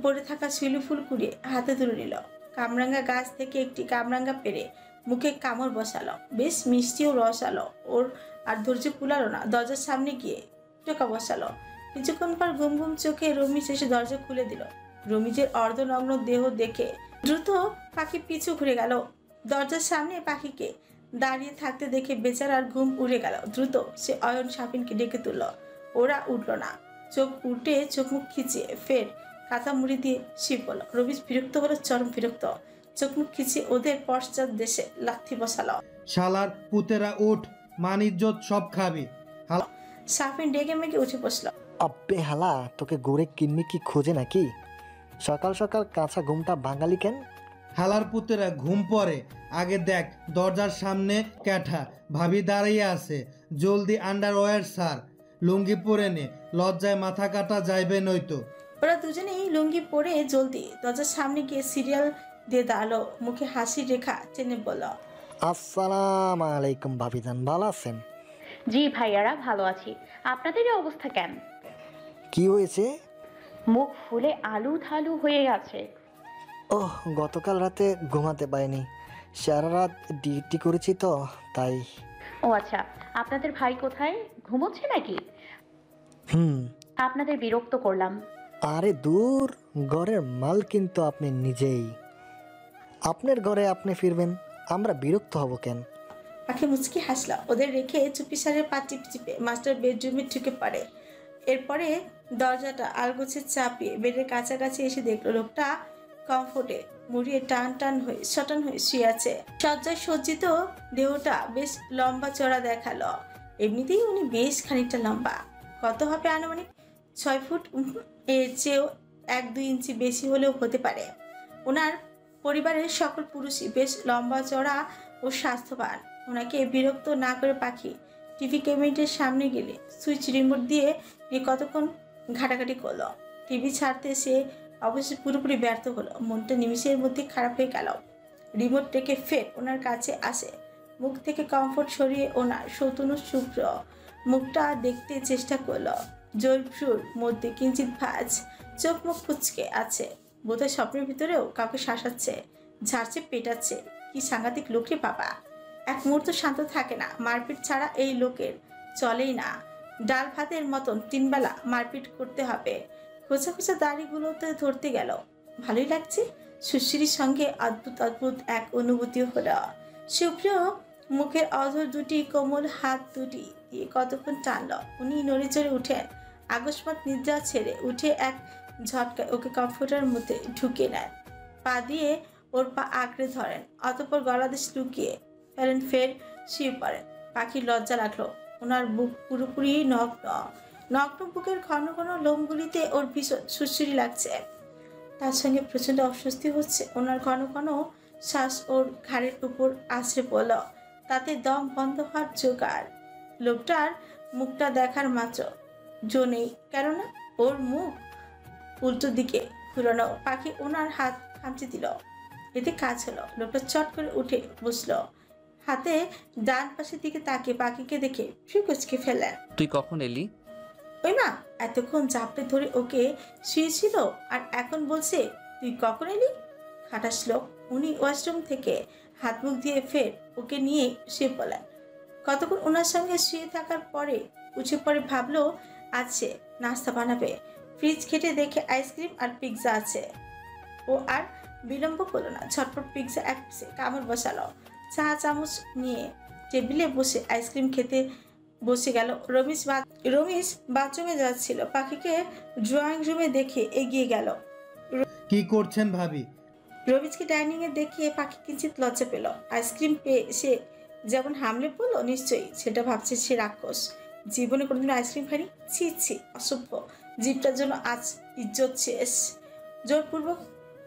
পড়ে থাকা শিউলি ফুল কুড়িয়ে হাতে তুলে নিল। কামরাঙ্গা গাছ থেকে একটি কামরাঙ্গা পেরে মুখে কামড় বসালো। বেশ মিষ্টি ও রসালো। ওর আর ধৈর্য কুলালো না, দরজার সামনে গিয়ে টোকা বসালো। কিছুক্ষণ পর ঘুম ঘুম চোখে রমিজ এসে দরজা খুলে দিল। রমিজের অর্ধনগ্ন দেহ দেখে দ্রুত পাখি পিছু ঘুরে গেল। দরজার সামনে পাখিকে দাঁড়িয়ে থাকতে দেখে বেচারার ঘুম উড়ে গেল। দ্রুত সে অয়ন সাপিনকে ডেকে তুলল। ওরা উঠল না। চোখ উল্টে চোখ মুখ খিচিয়ে ফের কাঁথা মুড়ি দিয়ে শিব বলল। রবিজ বিরক্ত হলো, চরম বিরক্ত। চোখ মুখ খিচিয়ে ওদের পশ্চাৎ দেশে লাথি বসালো। শালার পুতেরা উঠ, মান ইজ্জত সব খাবি। সাপিন ডেকে মেগে উঠে বসলো। আব্বে হালা, তোকে গোরে কিনমি কি খোঁজে নাকি? সকাল সকাল কাঁচা ঘুমটা বাঙালি কেন? হালার পুতেরা ঘুম পড়ে, আগে দেখ দরজার সামনে ক্যাঠা ভাবি দাঁড়িয়ে আছে। জলদি আন্ডারওয়্যার সার, লুঙ্গি পরে নে, লজ্জায় মাথা কাটা যাইবে নয়তো। ওরা দুজনেই লুঙ্গি পরে জলদি দরজার সামনে গিয়ে সিরিয়াল দিয়ে দাঁড়ালো। মুখে হাসির রেখা টেনে বলল, আসসালামু আলাইকুম ভাবিজান, ভালো আছেন? জি ভাইয়ারা, ভালো আছি। আপনাদের এই অবস্থা কেন? কি হয়েছে? মুখ ফুলে আলু থালু হয়ে গেছে। ওহ, গতকাল রাতে ঘুমাতে পারিনি, সারা রাত ডিউটি করেছি তো তাই। ও আচ্ছা, আপনাদের ভাই কোথায়? ঘুমোচ্ছে নাকি? আপনাদের বিরক্ত করলাম। আরে দূর, ঘরের মাল কিন্তু আপনি নিজেই। আপনার ঘরে আপনি ফিরবেন, আমরা বিরক্ত হব কেন? পাখি মুচকি হাসলা। ওদের রেখে চুপিসারের পা টিপে টিপে মাস্টার বেডরুমে ঢুকে পড়ে। এরপরে দরজাটা আলগোছে চাপিয়ে বেডের কাছাকাছি এসে দেখলো লোকটা কমফোর্টে মুড়িয়ে টান টান হয়ে শটান হয়ে শুয়ে আছে। সজ্জায় সজ্জিত দেহটা বেশ লম্বা চড়া দেখালো। এমনিতেই উনি বেশ খানিকটা লম্বা। কত হবে আনুমানিক? 6 ফুট, এর চেয়েও 1-2 ইঞ্চি বেশি হলেও হতে পারে। ওনার পরিবারের সকল পুরুষই বেশ লম্বা চড়া ও স্বাস্থ্যবান। ওনাকে বিরক্ত না করে পাখি টিভি ক্যাবিনেটের সামনে গেলে সুইচ রিমোট দিয়ে কতক্ষণ ঘাটাঘাটি করলো। টিভি ছাড়তে সে অবশ্যই পুরোপুরি ব্যর্থ হলো। মনটা নিমিষের মধ্যে খারাপ হয়ে গেল। রিমোট রেখে ফের ওনার কাছে আসে। মুখ থেকে কমফোর্ট সরিয়ে ওনার সৌতনু শুভ্র মুখটা দেখতে চেষ্টা করলো। জলফ্রুর মধ্যে কিঞ্চিত ভাঁজ, চোখ মুখ কুচকে আছে। বোধহয় স্বপ্নের ভিতরেও কাউকে শাসাচ্ছে, ঝাড়ছে, পেটাচ্ছে। কি সাংঘাতিক লোকরে বাবা! এক মুহূর্ত শান্ত থাকে না। মারপিট ছাড়া এই লোকের চলেই না। ডাল ভাতের মতন 3 বেলা মারপিট করতে হবে। খোঁচা খোঁচা দাড়িগুলোতে ধরতে গেল। ভালোই লাগছে। সুশ্রীর সঙ্গে অদ্ভুত অদ্ভুত এক অনুভূতি হলো। শুভ্র মুখের অধর দুটি কোমল হাত দুটি দিয়ে কতক্ষণ টানল। উনি নড়ে চড়ে উঠেন। আকস্মাৎ নিদ্রা ছেড়ে উঠে এক ঝটকায় ওকে কমফোর্টারের মধ্যে ঢুকিয়ে নেন। পা দিয়ে ওর পা আঁকড়ে ধরেন, অতঃপর গলাদেশ লুকিয়ে ফেলেন, ফের শুয়ে পড়েন। পাখির লজ্জা লাগলো। ওনার বুক পুরোপুরি নগ্ন। নগ্ন বুকের ঘন ঘন লোমগুলিতে ওর ভীষণ সুশ্রী লাগছে। তার সঙ্গে প্রচণ্ড অস্বস্তি হচ্ছে। ওনার ঘন ঘন শ্বাস ওর ঘাড়ের উপর আছড়ে পড়ল, তাতে দম বন্ধ হওয়ার জোগাড়। লোকটার মুখটা দেখার মাত্র জো নেই, কেননা ওর মুখ উল্টো দিকে ঘুরানো। পাখি ওনার হাত খামচে দিল, এতে কাজ হলো। লোকটা চট করে উঠে বসলো, হাতে ডান পাশের দিকে তাকিয়ে পাখিকে দেখে ফ্রিকুচকে ফেললেন। তুই কখন এলি? ওই মা এতক্ষণ চাপড়ে ধরে ওকে শুয়েছিল, আর এখন বলছে তুই কখন এলি। খাটাস লোক। উনি ওয়াশরুম থেকে হাত মুখ দিয়ে ফের ওকে নিয়ে শুয়ে পড়লেন। কতক্ষণ ওনার সঙ্গে শুয়ে থাকার পরে উঠে পড়ে ভাবলো আজ সে নাস্তা বানাবে। ফ্রিজ ঘেটে দেখে আইসক্রিম আর পিৎজা আছে। ও আর বিলম্ব করলো না, ঝটপট পিৎজা এক পিসে কামড় বসালো। চা চামচ নিয়ে টেবিলে বসে আইসক্রিম খেতে বসে গেল। রমেশ বাথরুমে যাচ্ছিল, পাখিকে ড্রয়িং রুমে দেখে এগিয়ে গেল। কি করছেন ভাবি? রমেশকে ডাইনিং এ দেখে পাখি কিঞ্চিত লজ্জা পেল। আইসক্রিম পেয়ে সে যেমন হামলে পড়লো, নিশ্চয়ই সেটা ভাবছে সে রাক্ষস, জীবনে কোনোদিন আইসক্রিম খায়নি। ছি ছি, অসভ্য, জীবটার জন্য আজ ইজ্জত শেষ। জোরপূর্বক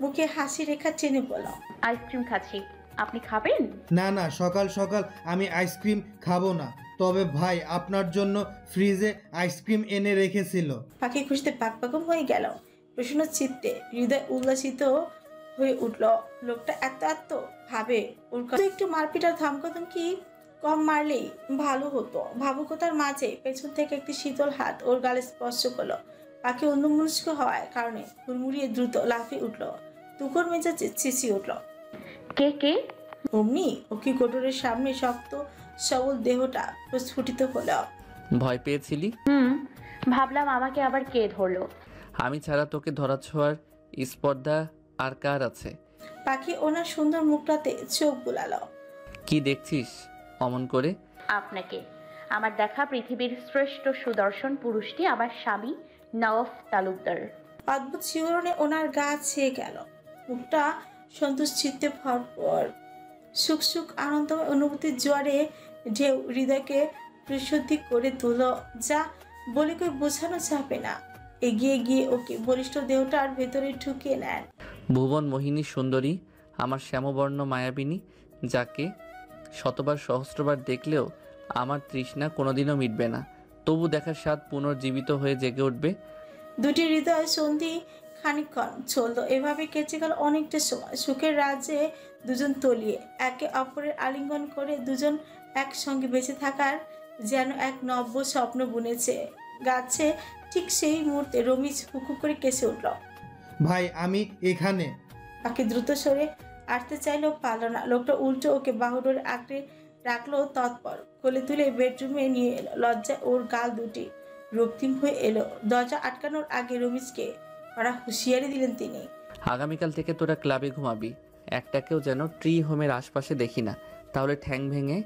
মুখে হাসি রেখা টেনে বলল, আইসক্রিম খাচ্ছি, আপনি খাবেন? না না, সকাল সকাল আমি আইসক্রিম খাবো না, তবে ভাই আপনার জন্য ফ্রিজে আইসক্রিম এনে রেখেছিল। পাখি খুশিতে পাকপাকম হয়ে গেল। প্রসন্ন চিত্তে হৃদয় উল্লাসিত হয়ে উঠল। লোকটা এত ভাবে, ওর কথা একটু মারপিট আর ধমকাধমকি কম মারলেই ভালো হতো। ভাবুকতার মাঝে পেছন থেকে একটি শীতল হাত ওর গালে স্পর্শ করলো। পাখি অন্যমনস্ক হওয়ার কারণে হুড়মুড়িয়ে দ্রুত লাফিয়ে উঠল। তুখর মেজাজে চেঁচিয়ে উঠল, কে কে? অমনি ওকে কোটরের সামনে শক্ত সবল দেহটা প্রস্ফুটিত হলো। ভয় পেয়েছিলি? ভাবলাম আমাকে আবার কে ধরলো। আমি ছাড়া তোকে ধরা ছোঁয়ার স্পর্ধা আর কার আছে? পাখি ওনার সুন্দর মুখটাতে চোখ বুলালো। কি দেখছিস অমন করে? আপনাকে। আমার দেখা পৃথিবীর শ্রেষ্ঠ সুদর্শন পুরুষটি আমার স্বামী নওয়াব তালুকদার। অদ্ভুত শিহরণে ওনার গা ছেয়ে গেল। মুখটা সন্তোষ চিত্তে ভরপুর। সুখ সুখ আনন্দময় অনুভূতির জোয়ারে ঢেউ হৃদয়কে প্রশুদ্ধি করে তুল, যা বলে কই বোঝানো যাবে না। এগিয়ে গিয়ে ওকে বলিষ্ঠ দেহটার ভেতরে ঢুকিয়ে নেন। ভুবন মোহিনী সুন্দরী, আমার শ্যামবর্ণ মায়াবিনী, যাকে শতবার সহস্রবার দেখলেও আমার তৃষ্ণা কোনোদিনও মিটবে না, তবু দেখার স্বাদ পুনর্জীবিত হয়ে জেগে উঠবে। দুটি হৃদয় সন্ধি খানিকক্ষণ চলল। এভাবে কেটে গেল অনেকটা সময়। সুখের রাজ্যে দুজন তলিয়ে একে অপরের আলিঙ্গন করে দুজন একসঙ্গে বেঁচে থাকার যেন এক নব্য স্বপ্ন বুনেছে গাছে। ঠিক সেই মুহূর্তে রমেশ হুকু করে কেসে উঠল, ভাই আমি এখানে। পাখি দ্রুত সরে আসতে চাইলেও পারল না। লোকটা উল্টো ওকে বাহুডোরে আঁকড়ে রাখলো তৎপর। কোলে তুলে বেডরুমে নিয়ে এলো। লজ্জায় ওর গাল দুটি রক্তিম হয়ে এলো। দরজা আটকানোর আগে রমেশকে ওরা হুঁশিয়ারি দিলেন তিনি, আগামীকাল থেকে তোরা ক্লাবে ঘুমাবি, একটাকেও যেন ট্রি হোমের আশপাশে দেখি না, তাহলে ঠ্যাং ভেঙে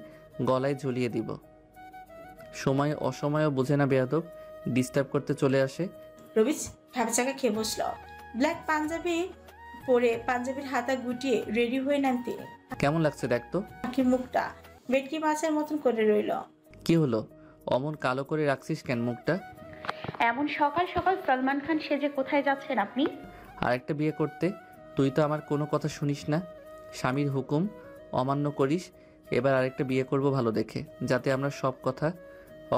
গলায় ঝুলিয়ে দিব। সময় অসময়ও বোঝে না বেয়াদব, ডিস্টার্ব করতে চলে আসে। রমেশ ভ্যাবচাকা খেয়ে বসলো। ব্ল্যাক পাঞ্জাবি পরে পাঞ্জাবির হাতা গুটিয়ে রেডি হয়ে নেন তিনি। কেমন লাগছে দেখ তো? পাখির মুখটা বেটকি মাছের মতন করে রইল। কি হলো, অমন কালো করে রাখছিস কেন মুখটা? এমন সকাল সকাল সলমান খান সেজে কোথায় যাচ্ছেন আপনি? আরেকটা বিয়ে করতে? তুই তো আমার কোনো কথা শুনিস না, স্বামীর হুকুম অমান্য করিস। এবার আরেকটা বিয়ে করব ভালো দেখে, যাতে আমরা সব কথা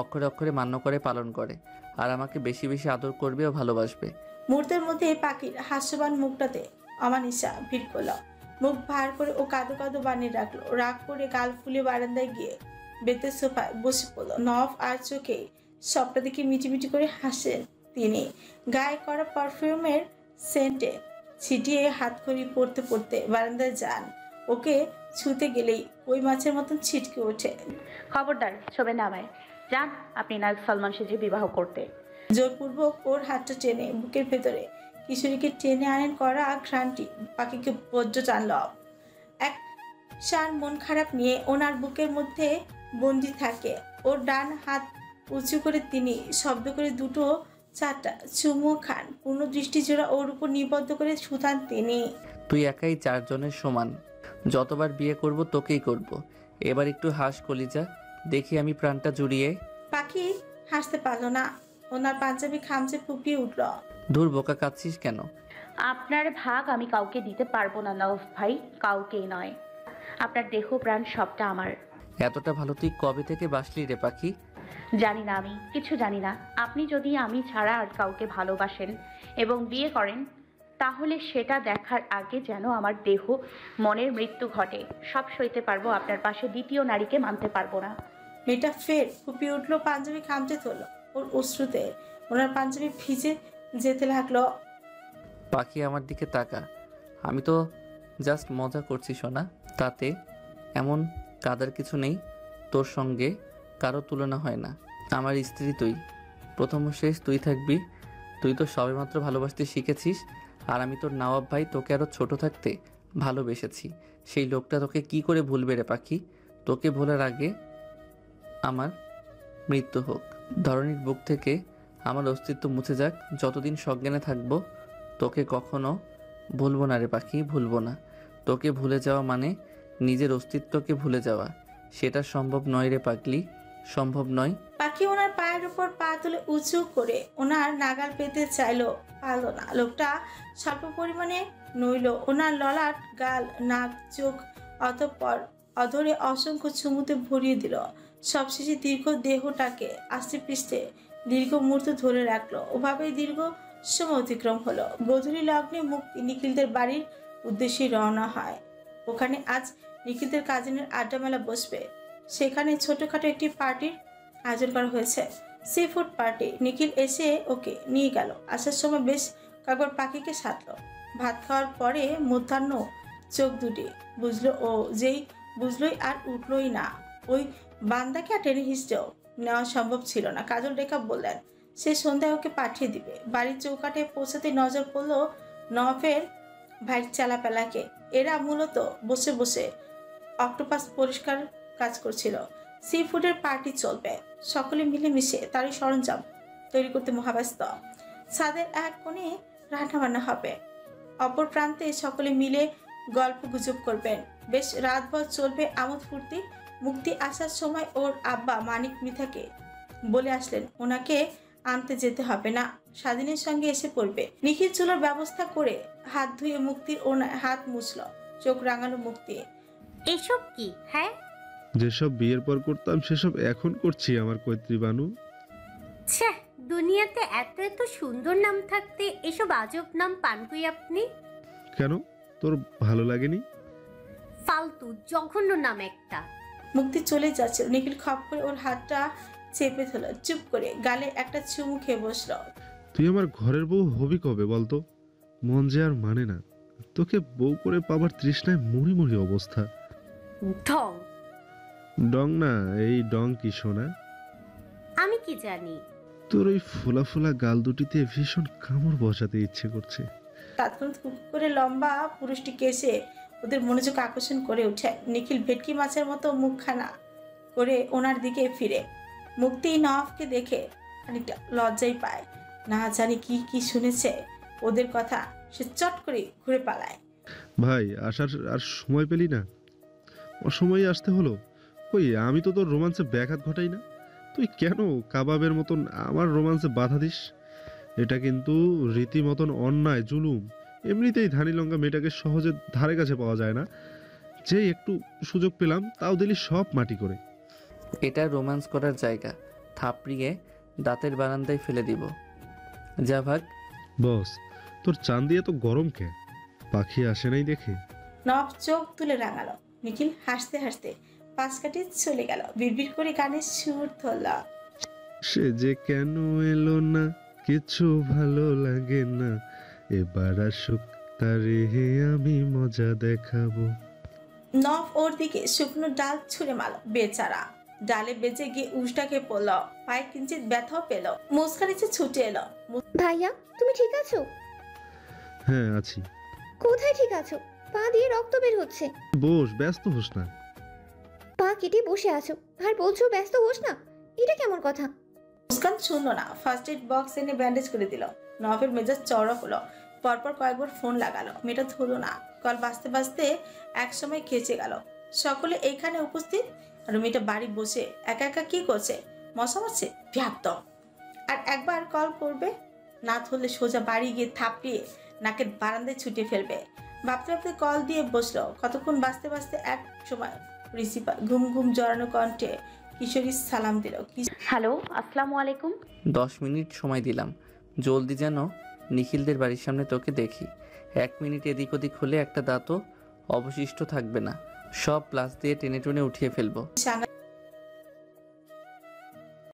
অক্ষরে অক্ষরে মান্য করে পালন করে, আর আমাকে বেশি বেশি আদর করবে ও ভালোবাসবে। মুহূর্তের মধ্যে পাখির হাস্যবান মুখটাতে অমানিসা ভিড় করলো। মুখ ভার করে ও কাঁদো কাঁদো বানিয়ে রাখলো। রাগ করে গাল ফুলে বারান্দায় গিয়ে বেতের সোফায় বসে পড়লো। নফ আর চোখে সবটা দেখে মিটিমিটি করে হাসেন তিনি। গায়ে করা পারফিউমের সেন্টে ছিটিয়ে হাতখড়ি পড়তে পড়তে বারান্দায় যান। ওকে ছুতে গেলেই ওই মাছের মতন ছিটকে ওঠে। খবরদার ছবে নামায় যান আপনি না সলমান সেজে বিবাহ করতে। জোরপূর্বক ওর হাতটা টেনে বুকের ভেতরে কিশোরীকে টেনে আনেন করা ঘ্রাণটি পাখিকে বজ্র টানল। এক সার মন খারাপ নিয়ে ওনার বুকের মধ্যে বন্দি থাকে। ওর ডান হাত উঁচু করে তিনি শব্দ করে দুটো চারটা চুমু খান। পূর্ণ দৃষ্টি জোড়া ওর উপর নিবদ্ধ করে সুতান তিনি। তুই একাই 4 জনের সমান। যতবার বিয়ে করব তোকেই করব। এবার একটু হাস কলিজা, দেখি আমি প্রাণটা জুড়িয়ে। পাখি হাসতে পারল না। ওনার পাঞ্জাবি খামচে ফুপিয়ে উঠল। দূর বোকা, কাঁদছিস কেন? আপনার ভাগ আমি কাউকে দিতে পারবো না নওফ ভাই, কাউকেই নয়। আপনার দেহ প্রাণ সবটা আমার। এতটা ভালো তুই কবে থেকে বাসলি রে পাখি? জানি না, আমি কিছু জানি না। আপনি যদি আমি ছাড়া আর কাউকে ভালোবাসেন এবং বিয়ে করেন, তাহলে সেটা দেখার আগে যেন আমার দেহ মনের মৃত্যু ঘটে। সব সইতে পারবো, আপনার পাশে দ্বিতীয় নারীকে মানতে পারবো না। মেয়েটা ফের ফুপিয়ে উঠলো, পাঞ্জাবি খামচে ধরল। ওর অশ্রুতে ওনার পাঞ্জাবি ভিজে যেতে লাগলো। পাখি আমার দিকে তাকা, আমি তো জাস্ট মজা করছি সোনা, তাতে এমন কাদার কিছু নেই। তোর সঙ্গে কারো তুলনা হয় না। আমার স্ত্রী তুই, প্রথম ও শেষ তুই থাকবি। তুই তো সবেমাত্র ভালোবাসতে শিখেছিস, আর আমি তোর নওয়াব ভাই তোকে আরও ছোট থাকতে ভালোবেসেছি। সেই লোকটা তোকে কি করে ভুলবে রে পাখি? তোকে ভোলার আগে আমার মৃত্যু হোক, ধরনীর বুক থেকে আমার অস্তিত্ব মুছে যাক। যতদিন সজ্ঞানে থাকবো তোকে কখনো ভুলবো না রে পাখি, ভুলবো না। তোকে ভুলে যাওয়া মানে নিজের অস্তিত্বকে ভুলে যাওয়া। সেটা সম্ভব নয় রে পাগলি, সম্ভব নয়। পাখি ওনার পায়ের উপর পা তুলে উঁচু করে ওনার নাগাল পেতে চাইলো, পারল না। লোকটা স্বল্প পরিমাণে নইল ওনার ললাট, গাল, নাক, চোখ, অতঃপর অধরে অসংখ্য চুমুতে ভরিয়ে দিল। সবশেষে দীর্ঘ দেহটাকে আস্তে পৃষ্ঠে দীর্ঘ মুহূর্ত ধরে রাখলো। ওভাবেই দীর্ঘ সময় অতিক্রম হলো। গধূলি লগ্নে মুক্তি নিখিলদের বাড়ির উদ্দেশ্যে রওনা হয়। ওখানে আজ নিখিলদের কাজিনের আড্ডা মেলা বসবে। সেখানে ছোটখাটো একটি পার্টির আয়োজন করা হয়েছে, সি ফুড পার্টি। নিখিল এসে ওকে নিয়ে গেল। আসার সময় বেশ কয়েকবার পাখিকে সাধলো। ভাত খাওয়ার পরে মধ্যাহ্ন চোখ দুটি বুঝলো ও, যেই বুঝলোই আর উঠলোই না। ওই বান্দাকে আর টেনে হিসেও নেওয়া সম্ভব ছিল না। কাজল রেখা বললেন সে সন্ধ্যায় ওকে পাঠিয়ে দিবে। বাড়ির চৌকাঠে পৌঁছাতে নজর পড়লো নফের ভাইয়ের চালাপেলাকে। এরা মূলত বসে বসে অক্টোপাস পরিষ্কার কাজ করছিল। সি ফুডের পার্টি চলবে, সকলে মিলেমিশে তারই সরঞ্জাম তৈরি করতে মহাব্যস্ত। ছাদের এক কোণে রান্নাবান্না হবে, অপর প্রান্তে সকলে মিলে গল্প গুজব করবেন। বেশ রাতভর চলবে আমোদ ফুর্তি। মুক্তি আসার সময় ওর আব্বা মানিক মিথাকে বলে আসলেন ওনাকে আনতে যেতে হবে না, স্বাধীনের সঙ্গে এসে পড়বে। নিখিল চুলোর ব্যবস্থা করে হাত ধুয়ে মুক্তির ওনার হাত মুছল। চোখ রাঙানো মুক্তি। এসব কি? হ্যাঁ, যেসব বিয়ের পর করতাম সেসব এখন করছি আমার কৈত্রী বানু। ছ্যাঃ, দুনিয়াতে এত এত সুন্দর নাম থাকতে এসব আজব নাম পান কই আপনি? কেন, তোর ভালো লাগেনি? ফালতু জঘন্য নাম একটা। মুক্তি চলে যাচ্ছে, নিখিল খপ করে ওর হাতটা চেপে ধরল। চুপ করে গালে একটা চুমু খেয়ে বসলো। তুই আমার ঘরের বউ হবি কবে বলতো? মন যে আর মানে না, তোকে বউ করে পাবার তৃষ্ণায় মুড়ি মুড়ি অবস্থা। ঢং। ডং না, এই ডং কি শোনা? আমি কি জানি। তোর ওই ফোলা ফোলা গাল দুটিতে ভীষণ কামড় বসাতে ইচ্ছে করছে। তৎক্ষণাৎ হুক করে লম্বা পুরুষটি কেসে ওদের মনোযোগ আকর্ষণ করে ওঠে। নিখিল ভেটকি মাছের মতো মুখখানা করে ওনার দিকে ফিরে। মুক্তি নওয়াবকে দেখে খানিকটা লজ্জাই পায়। না জানি কি কি শুনেছে ওদের কথা, সে চট করে ঘুরে পালায়। ভাই, আসার আর সময় পেলি না? অসময়ে আসতে হলো। কই, আমি তো তোর রোমান্সে ব্যাঘাত ঘটাই না। তুই কেন কাবাবের মতন আমার রোমান্সে বাধা দিস? এটা কিন্তু রীতিমতন অন্যায়, জুলুম। এমনিতেই ধানি লঙ্কা মেয়েটাকে সহজে ধারে কাছে পাওয়া যায় না, যে একটু সুযোগ পেলাম তাও দিলি সব মাটি করে। এটা রোম্যান্স করার জায়গা, থাপড়িয়ে দাঁতের বারান্দায় ফেলে দিব। যা ভাগ। বস, তোর চান দিয়ে তো গরম কে? পাখি আসে নাই দেখে? নব চোখ তুলে রাঙালো। নিখিল হাসতে হাসতে পাশ কাটিয়ে চলে গেল। বিড়বিড় করে গানের সুর ধরল। সে যে কেন এলো না, কিছু ভালো লাগে না, এবার আসুক তারে আমি মজা দেখাবো। নব ওর দিকে শুকনো ডাল ছুঁড়ে মারল। বেচারা ডালে বেজে গিয়ে উষ্টাকে পড়ল। পায়ে কিঞ্চিত ব্যথাও পেল। মুস্কান নিচে ছুটে এলো। ভাইয়া, তুমি ঠিক আছো? হ্যাঁ আছি। কোথায় ঠিক আছো? পা দিয়ে রক্ত বের হচ্ছে। বস, ব্যস্ত হোস না। পা কেটে বসে আছো আর বলছো ব্যস্ত হোস না? এটা কেমন কথা? মুস্কান শুনল না, ফার্স্ট এড বক্স এনে ব্যান্ডেজ করে দিল। নভের মেজাজ চড়া হলো, পরপর কয়েকবার ফোন লাগালো, মেয়েটা ধরলো না। কল বাজতে বাজতে একসময় খেচে গেল। সকলে এইখানে উপস্থিত আর মেয়েটা বাড়ি বসে একা একা কি করছে? মশা মারছে? ব্যাপ্ত। আর একবার কল করবে, না ধরলে সোজা বাড়ি গিয়ে থাপিয়ে নাকের বারান্দায় ছুটে ফেলবে। ভাবতে ভাবতে কল দিয়ে বসলো। কতক্ষণ বাজতে বাজতে এক সময় রিসিভার ঘুম ঘুম জড়ানো কণ্ঠে কিশোরী সালাম দিল। হ্যালো, আসসালামু আলাইকুম। 10 মিনিট সময় দিলাম, জলদি যেন নিখিলদের বাড়ির সামনে তোকে দেখি। 1 মিনিট এদিক ওদিক হলে একটা দাঁতও অবশিষ্ট থাকবে না, সব প্লাস দিয়ে টেনে টুনে উঠিয়ে ফেলবো।